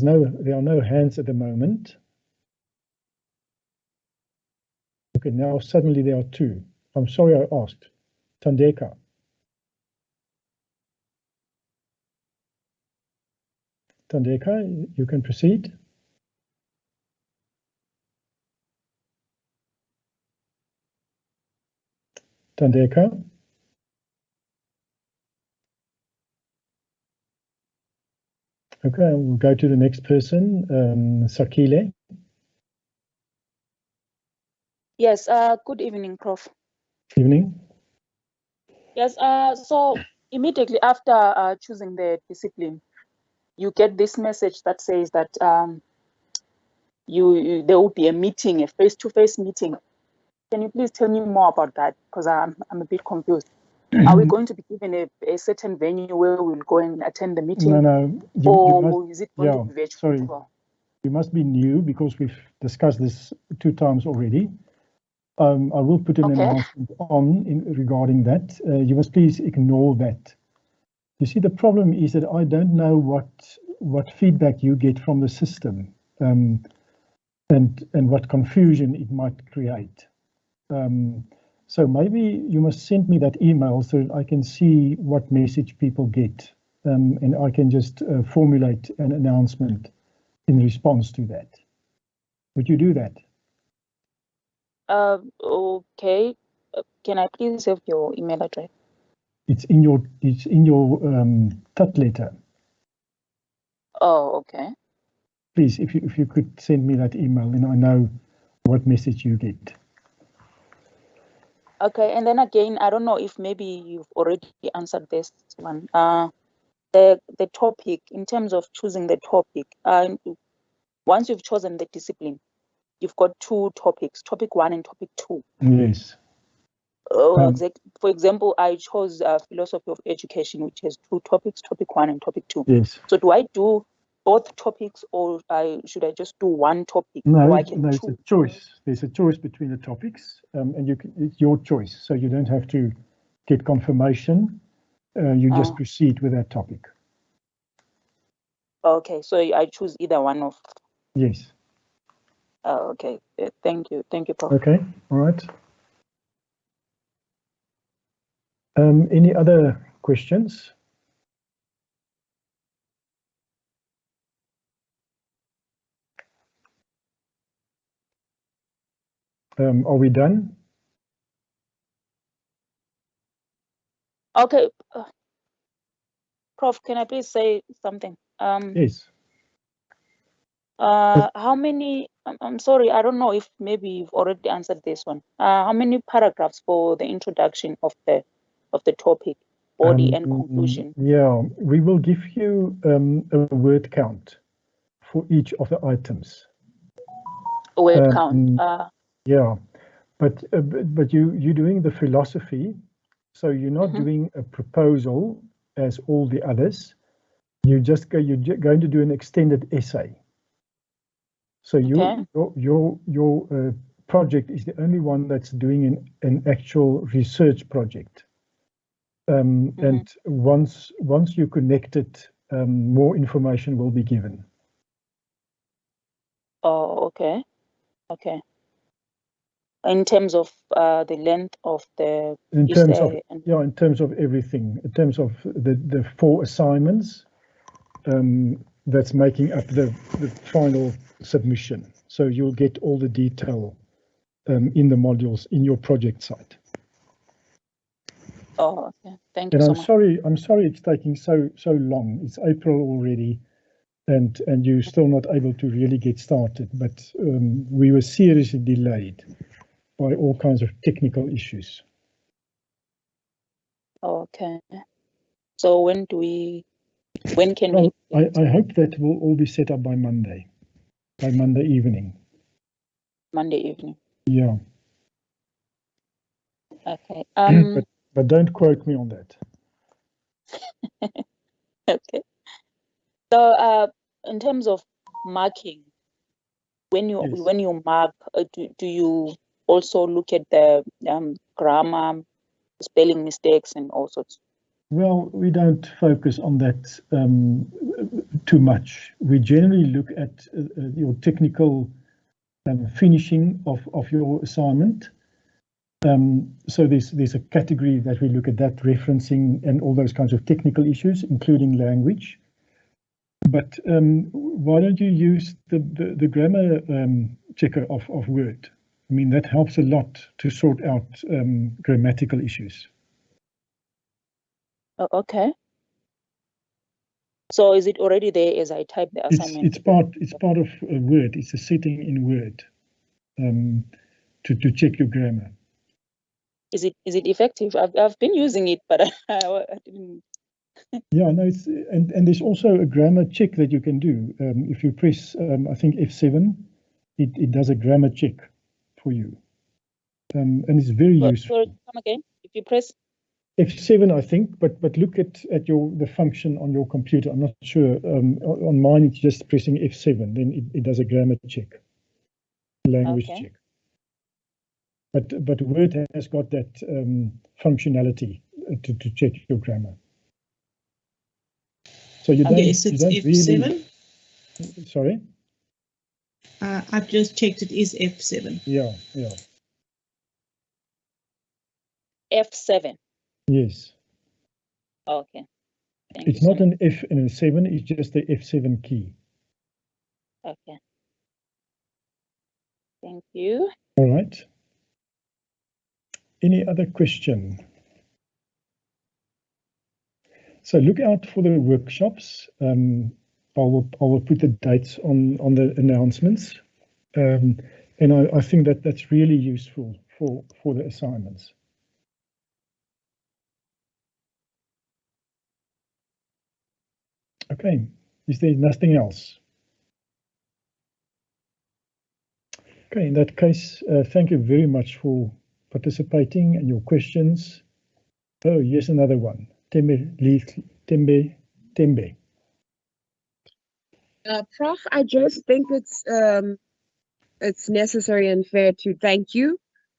are no hands at the moment. Okay, now suddenly there are two. I'm sorry I asked. Tandeka. Tandeka, you can proceed. Tandeka. Okay, we'll go to the next person, Sakile. Yes, good evening, Prof. Evening. Yes, so immediately after choosing the discipline, you get this message that says that there will be a meeting, a face-to-face meeting. Can you please tell me more about that? Because I'm a bit confused. Are we going to be given a certain venue where we'll go and attend the meeting? No. Or is it going to be virtual? Sorry. You must be new because we've discussed this 2 times already. I will put an announcement on regarding that. You must please ignore that. You see, the problem is that I don't know what feedback you get from the system, and what confusion it might create. So maybe you must send me that email so that I can see what message people get, and I can just formulate an announcement in response to that. Would you do that? Okay. Can I please have your email address? It's in your cut letter. Oh, okay. Please, if you could send me that email, then I know what message you get. Okay, and then again, I don't know if maybe you've already answered this one. The topic, in terms of choosing the topic, once you've chosen the discipline, you've got 2 topics, topic 1 and topic 2. Yes. For example, I chose philosophy of education, which has 2 topics, topic 1 and topic 2. Yes. So do I do both topics, or should I just do one topic? No, I can it's a choice. There's a choice between the topics, and it's your choice. So you don't have to get confirmation. You just proceed with that topic. Okay, so I choose either one of. Yes. Okay. Thank you, Prof. Okay. All right. Any other questions? Are we done? Okay, Prof, can I please say something? Yes. How many? I'm sorry, I don't know if maybe you've already answered this one. How many paragraphs for the introduction of the topic, body and conclusion? Yeah, we will give you a word count for each of the items. A word count. Yeah, but you're doing the philosophy, so you're not doing a proposal as all the others. You're going to do an extended essay. So your project is the only one that's doing an actual research project. And once you connect it, more information will be given. Oh, okay. Okay. In terms of the length of the In terms of everything, in terms of the 4 assignments, that's making up the final submission. So you'll get all the detail in the modules in your project site. Oh, okay. Thank you And so much. I'm sorry it's taking so long. It's April already, and you're still not able to really get started. But we were seriously delayed by all kinds of technical issues. Okay. So when can we? I hope that will all be set up by Monday evening. Monday evening. Yeah. Okay. But don't quote me on that. Okay. So in terms of marking, when you mark, do you also look at the grammar, spelling mistakes, and all sorts? Well, we don't focus on that too much. We generally look at your technical finishing of your assignment. So there's a category that we look at, that referencing and all those kinds of technical issues, including language. But why don't you use the grammar checker of Word? I mean, that helps a lot to sort out grammatical issues. Okay. So is it already there as I type the assignment? It's part of Word. It's a setting in Word to check your grammar. Is it effective? I've been using it, but I didn't. Yeah, no, and there's also a grammar check that you can do. If you press, I think F7, it does a grammar check for you, and it's very useful. Sorry, come again. If you press F7, I think, but look at the function on your computer. I'm not sure. On mine, it's just pressing F7. Then it does a grammar check, language check. But Word has got that functionality to check your grammar. So you don't F7? Really. Sorry. I've just checked. It is F7. Yeah. F7. Yes. Okay. It's not an F and a 7. It's just the F7 key. Okay. Thank you. All right. Any other question? So look out for the workshops. I will put the dates on the announcements, and I think that's really useful for the assignments. Okay. Is there nothing else? Okay. In that case, thank you very much for participating and your questions. Oh, yes, another one. Tembe. Prof, I just think it's necessary and fair to thank you.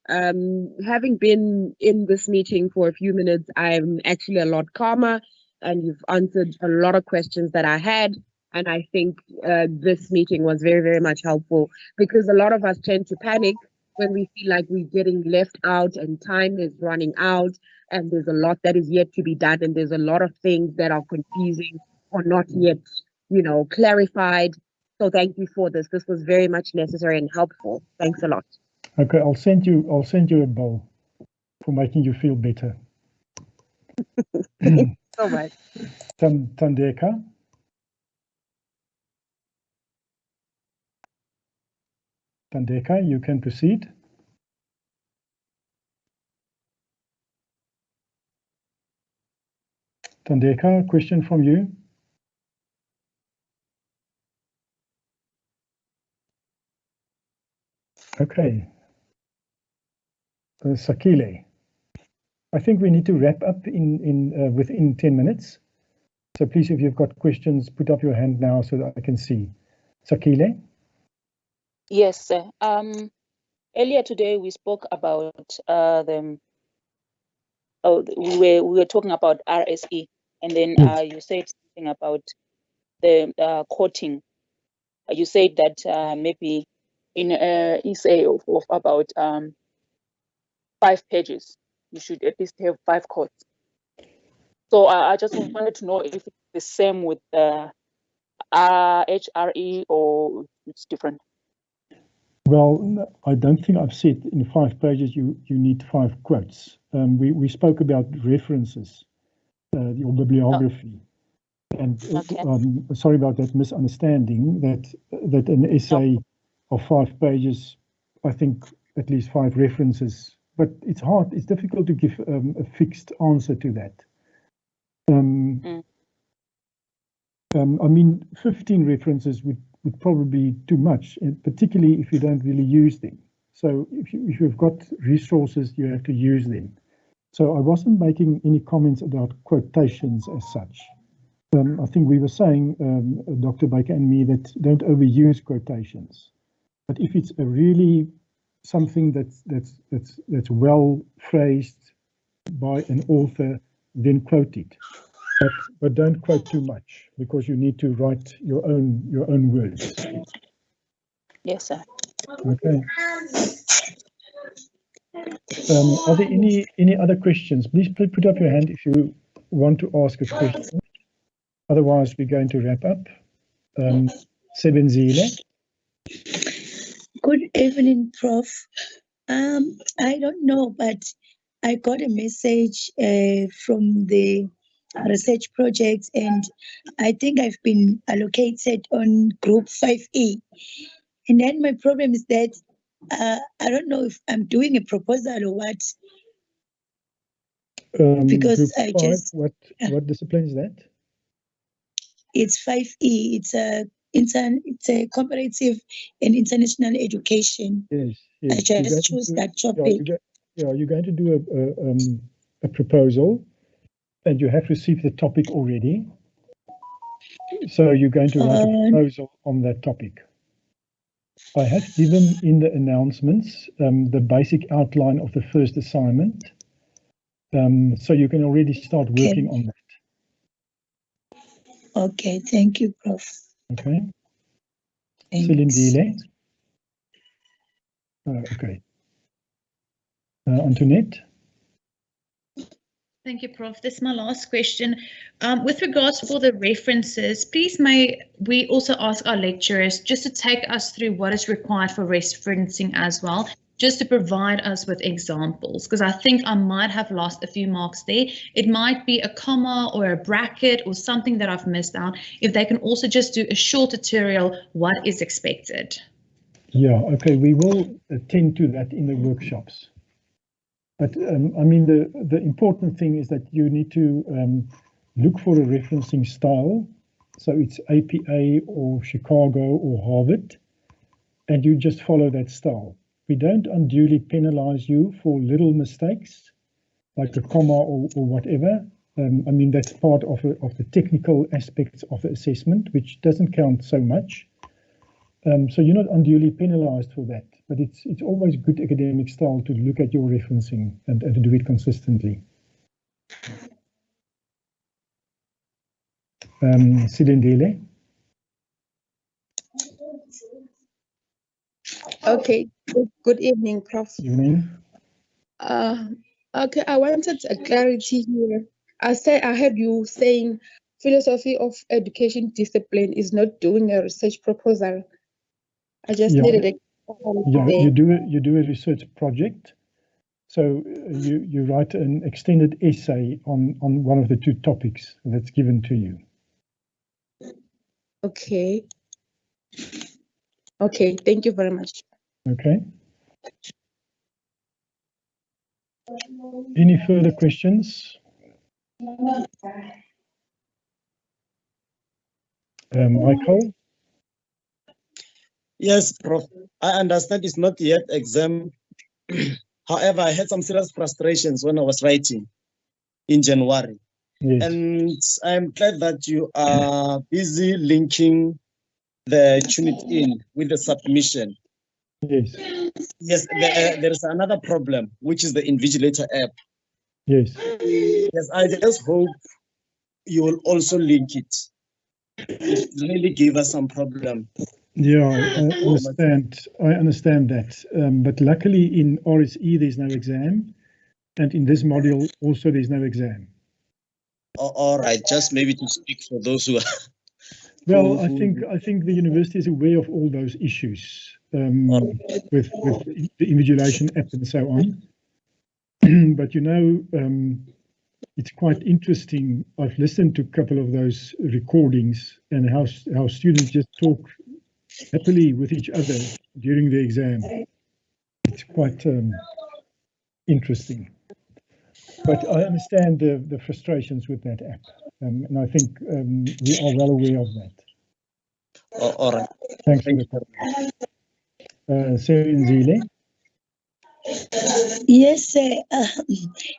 Having been in this meeting for a few minutes, I'm actually a lot calmer, and you've answered a lot of questions that I had. And I think this meeting was very, very much helpful, because a lot of us tend to panic when we feel like we're getting left out and time is running out and there's a lot that is yet to be done and there's a lot of things that are confusing or not yet, clarified. So thank you for this. This was very much necessary and helpful. Thanks a lot. Okay, I'll send you a bill for making you feel better. So much. Tandeka. Tandeka, you can proceed. Tandeka, question from you. Okay. Sakile. I think we need to wrap up within 10 minutes. So please, if you've got questions, put up your hand now so that I can see. Sakile? Yes, sir. Earlier today we spoke about we were talking about RSE, and then you said something about the quoting. You said that maybe in an essay of about 5 pages, you should at least have 5 quotes. So I just wanted to know if it's the same with the HRE or it's different. Well, I don't think I've said in 5 pages you need 5 quotes. We spoke about references, your bibliography. And sorry about that misunderstanding, that an essay of 5 pages, I think at least 5 references, but it's hard, it's difficult to give a fixed answer to that. I mean, 15 references would probably be too much, and particularly if you don't really use them. So if you've got resources, you have to use them. So I wasn't making any comments about quotations as such. I think we were saying, Dr. Baker and me, that don't overuse quotations. But if it's a really something that's well phrased by an author, then quote it. But don't quote too much, because you need to write your own words. Yes, sir. Okay. Are there any other questions? Please put up your hand if you want to ask a question. Otherwise, we're going to wrap up. Sebenzile. Good evening, Prof. I don't know, but I got a message from the research projects, and I think I've been allocated on group 5E. And then my problem is that I don't know if I'm doing a proposal or what. Because group I 5, just what discipline is that? It's 5E. It's a comparative and international education. Yes. I just choose that topic. You're going to do a proposal, and you have received the topic already. So you're going to write a proposal on that topic. I have given in the announcements the basic outline of the first assignment. So you can already start working on that. Okay, thank you, Prof. Okay. Silindile. Okay. Antoinette. Thank you, Prof. This is my last question. With regards to the references, please may we also ask our lecturers just to take us through what is required for referencing as well, just to provide us with examples, because I think I might have lost a few marks there. It might be a comma or a bracket or something that I've missed out. If they can also just do a short tutorial, what is expected? Yeah, okay, we will attend to that in the workshops. But I mean, the important thing is that you need to look for a referencing style. So it's APA or Chicago or Harvard, and you just follow that style. We don't unduly penalize you for little mistakes, like a comma or whatever. I mean, that's part of the technical aspects of the assessment, which doesn't count so much. So you're not unduly penalized for that, but it's always good academic style to look at your referencing and to do it consistently. Silindile. Okay, good evening, Prof. Evening. Okay, I wanted a clarity here. I heard you saying philosophy of education discipline is not doing a research proposal. I just needed a you do a research project. So you write an extended essay on one of the two topics that's given to you. Okay. Okay, thank you very much. Okay. Any further questions? Michael? Yes, Prof. I understand it's not yet exam. However, I had some serious frustrations when I was writing in January. Yes. And I'm glad that you are busy linking the Tune In with the submission. Yes. Yes, there is another problem, which is the Invigilator app. Yes. Yes, I just hope you will also link it. It really gave us some problem. Yeah, I understand that. But luckily in RSE there's no exam, and in this module also there's no exam. All right, just maybe to speak for those who are. Well, I think the university is aware of all those issues with the invigilation app and so on. But you know, it's quite interesting. I've listened to a couple of those recordings and how students just talk happily with each other during the exam. It's quite interesting. But I understand the frustrations with that app, and I think we are well aware of that. All right. Thanks for the comment. Zile? Yes,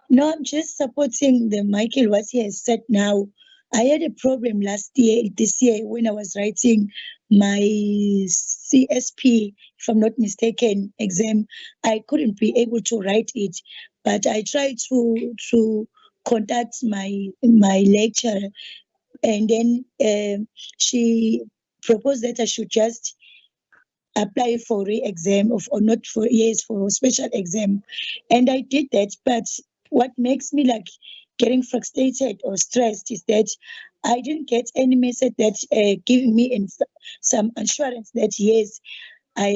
no, I'm just supporting the Michael, what he has said now. I had a problem this year, when I was writing my CSP, if I'm not mistaken, exam. I couldn't be able to write it, but I tried to contact my lecturer, and then she proposed that I should just apply for re-exam or not for, yes, for special exam. And I did that, but what makes me like getting frustrated or stressed is that I didn't get any message that giving me some assurance that yes,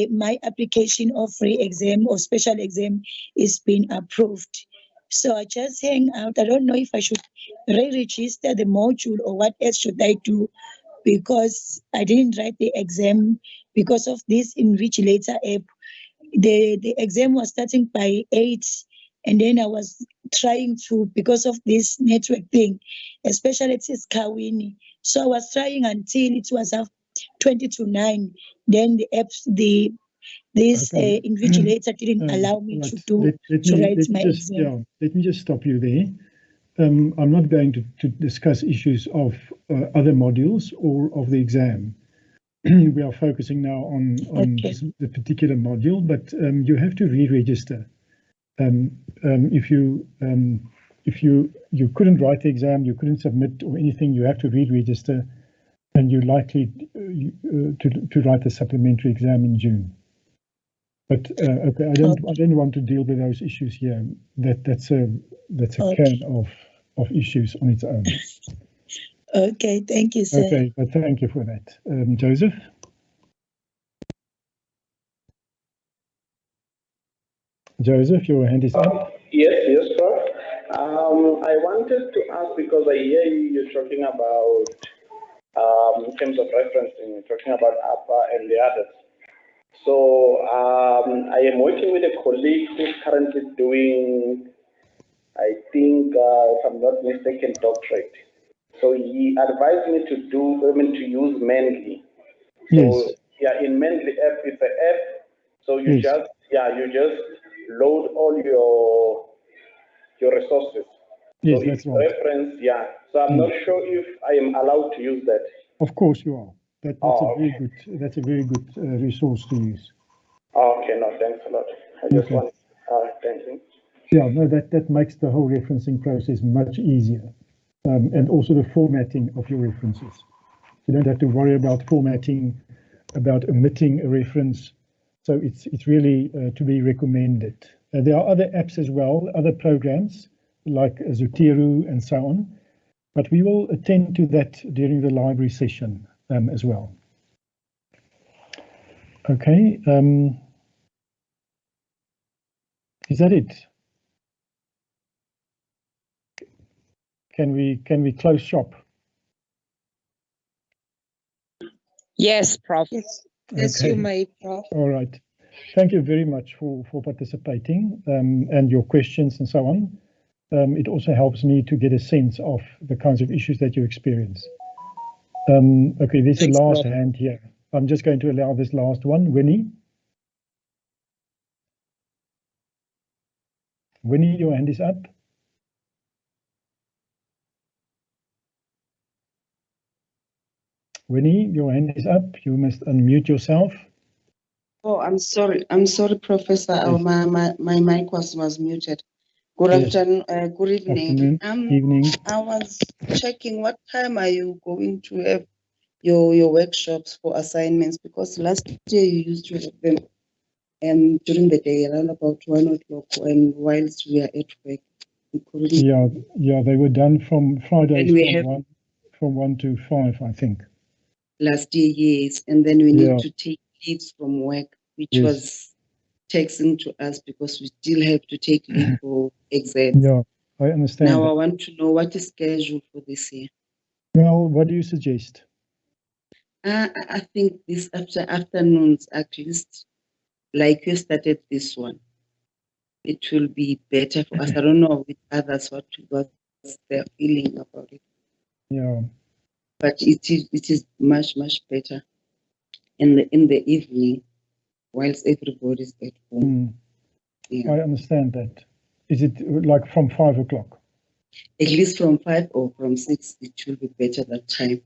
my application of re-exam or special exam is being approved. So I just hang out. I don't know if I should re-register the module or what else should I do, because I didn't write the exam because of this Invigilator app. The exam was starting by 8, and then I was trying to, because of this network thing, especially it is Kawini. So I was trying until it was 20 to 9. Then the apps, this Invigilator didn't allow me right. to write my exam. Yeah, let me just stop you there. I'm not going to discuss issues of other modules or of the exam. We are focusing now on the particular module, but you have to re-register. If you couldn't write the exam, you couldn't submit or anything, you have to re-register, and you're likely to write a supplementary exam in June. But okay, I don't want to deal with those issues here. That's a can of issues on its own. Okay, thank you, sir. Okay, but thank you for that. Joseph? Joseph, your hand is up. Yes, sir. I wanted to ask, because I hear you talking about, in terms of referencing, you're talking about APA and the others. So I am working with a colleague who's currently doing, I think, if I'm not mistaken, doctorate. So he advised me to use Mendeley. So yeah, in Mendeley app, it's an app. So you just load all your resources. Yes, so that's it's right. reference, yeah. So I'm not sure if I am allowed to use that. Of course you are. That's a very good resource to use. Okay, no, thanks a lot. I just want. Thank you. Yeah, no, that makes the whole referencing process much easier, and also the formatting of your references. You don't have to worry about formatting, about omitting a reference. So it's really to be recommended. There are other apps as well, other programs like Zotero and so on, but we will attend to that during the library session as well. Okay, is that it? Can we close shop? Yes, Prof. Yes, you may, Prof. All right. Thank you very much for participating and your questions and so on. It also helps me to get a sense of the kinds of issues that you experience. Okay, there's a last hand here. I'm just going to allow this last one. Winnie? Winnie, your hand is up. Winnie, your hand is up. You must unmute yourself. Oh, I'm sorry. I'm sorry, Professor. Yes. My mic was muted. Good Yes. afternoon. Good evening. Evening. I was checking what time are you going to have your workshops for assignments, because last year you used to have them during the day around about 1 o'clock, and whilst we are at work. Yeah, they were done from Fridays And we have from 1 to 5, I think. last year, yes, and then we need to take leaves from work, which was taxing to us because we still have to take leave for exams. Yeah, I understand. Now I want to know what is scheduled for this year. Well, what do you suggest? I think this afternoons, at least, like you started this one, it will be better for us. I don't know with others what they're feeling about it. Yeah. But it is much better in the evening, whilst everybody's at home. Yeah. I understand that. Is it like from 5 o'clock? At least from 5 or from 6, it will be better that time.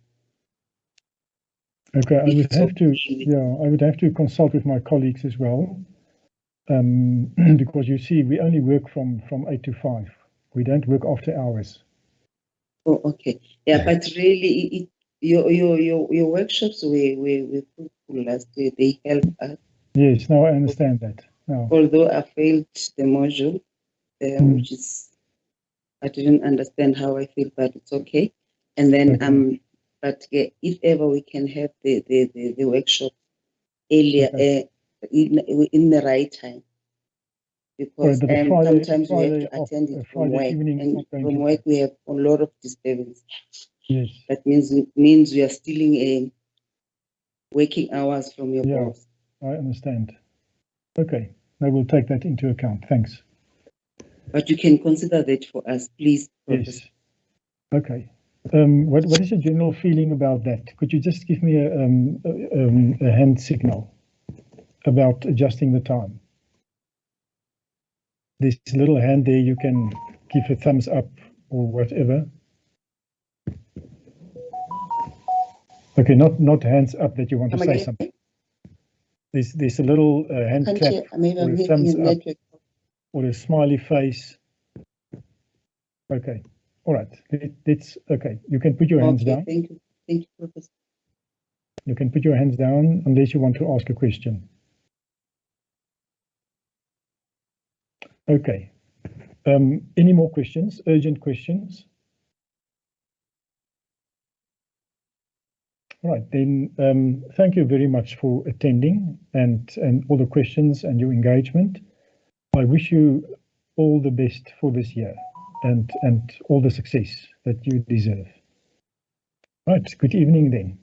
Okay, I would have to consult with my colleagues as well, because you see, we only work from 8 to 5. We don't work after hours. Oh, okay. Yeah, but really, your workshops were fruitful last year. They helped us. Yes, now I understand that. Now, although I failed the module, which is I didn't understand how I feel, but it's okay. And then but if ever we can have the workshop earlier, in the right time, because sometimes we have to attend it from work, and from work we have a lot of disturbance. Yes, that means we are stealing working hours from your boss. I understand. Okay, I will take that into account. Thanks. But you can consider that for us, please, Professor. Yes. Okay. What is your general feeling about that? Could you just give me a hand signal about adjusting the time? This little hand there, you can give a thumbs up or whatever. Okay, not hands up that you want to say something. There's a little hand clap or a thumbs up or a smiley face. Okay, all right. It's okay. You can put your hands down. Thank you, Professor. You can put your hands down unless you want to ask a question. Okay. Any more questions? Urgent questions? All right, then thank you very much for attending and all the questions and your engagement. I wish you all the best for this year and all the success that you deserve. Right, good evening then.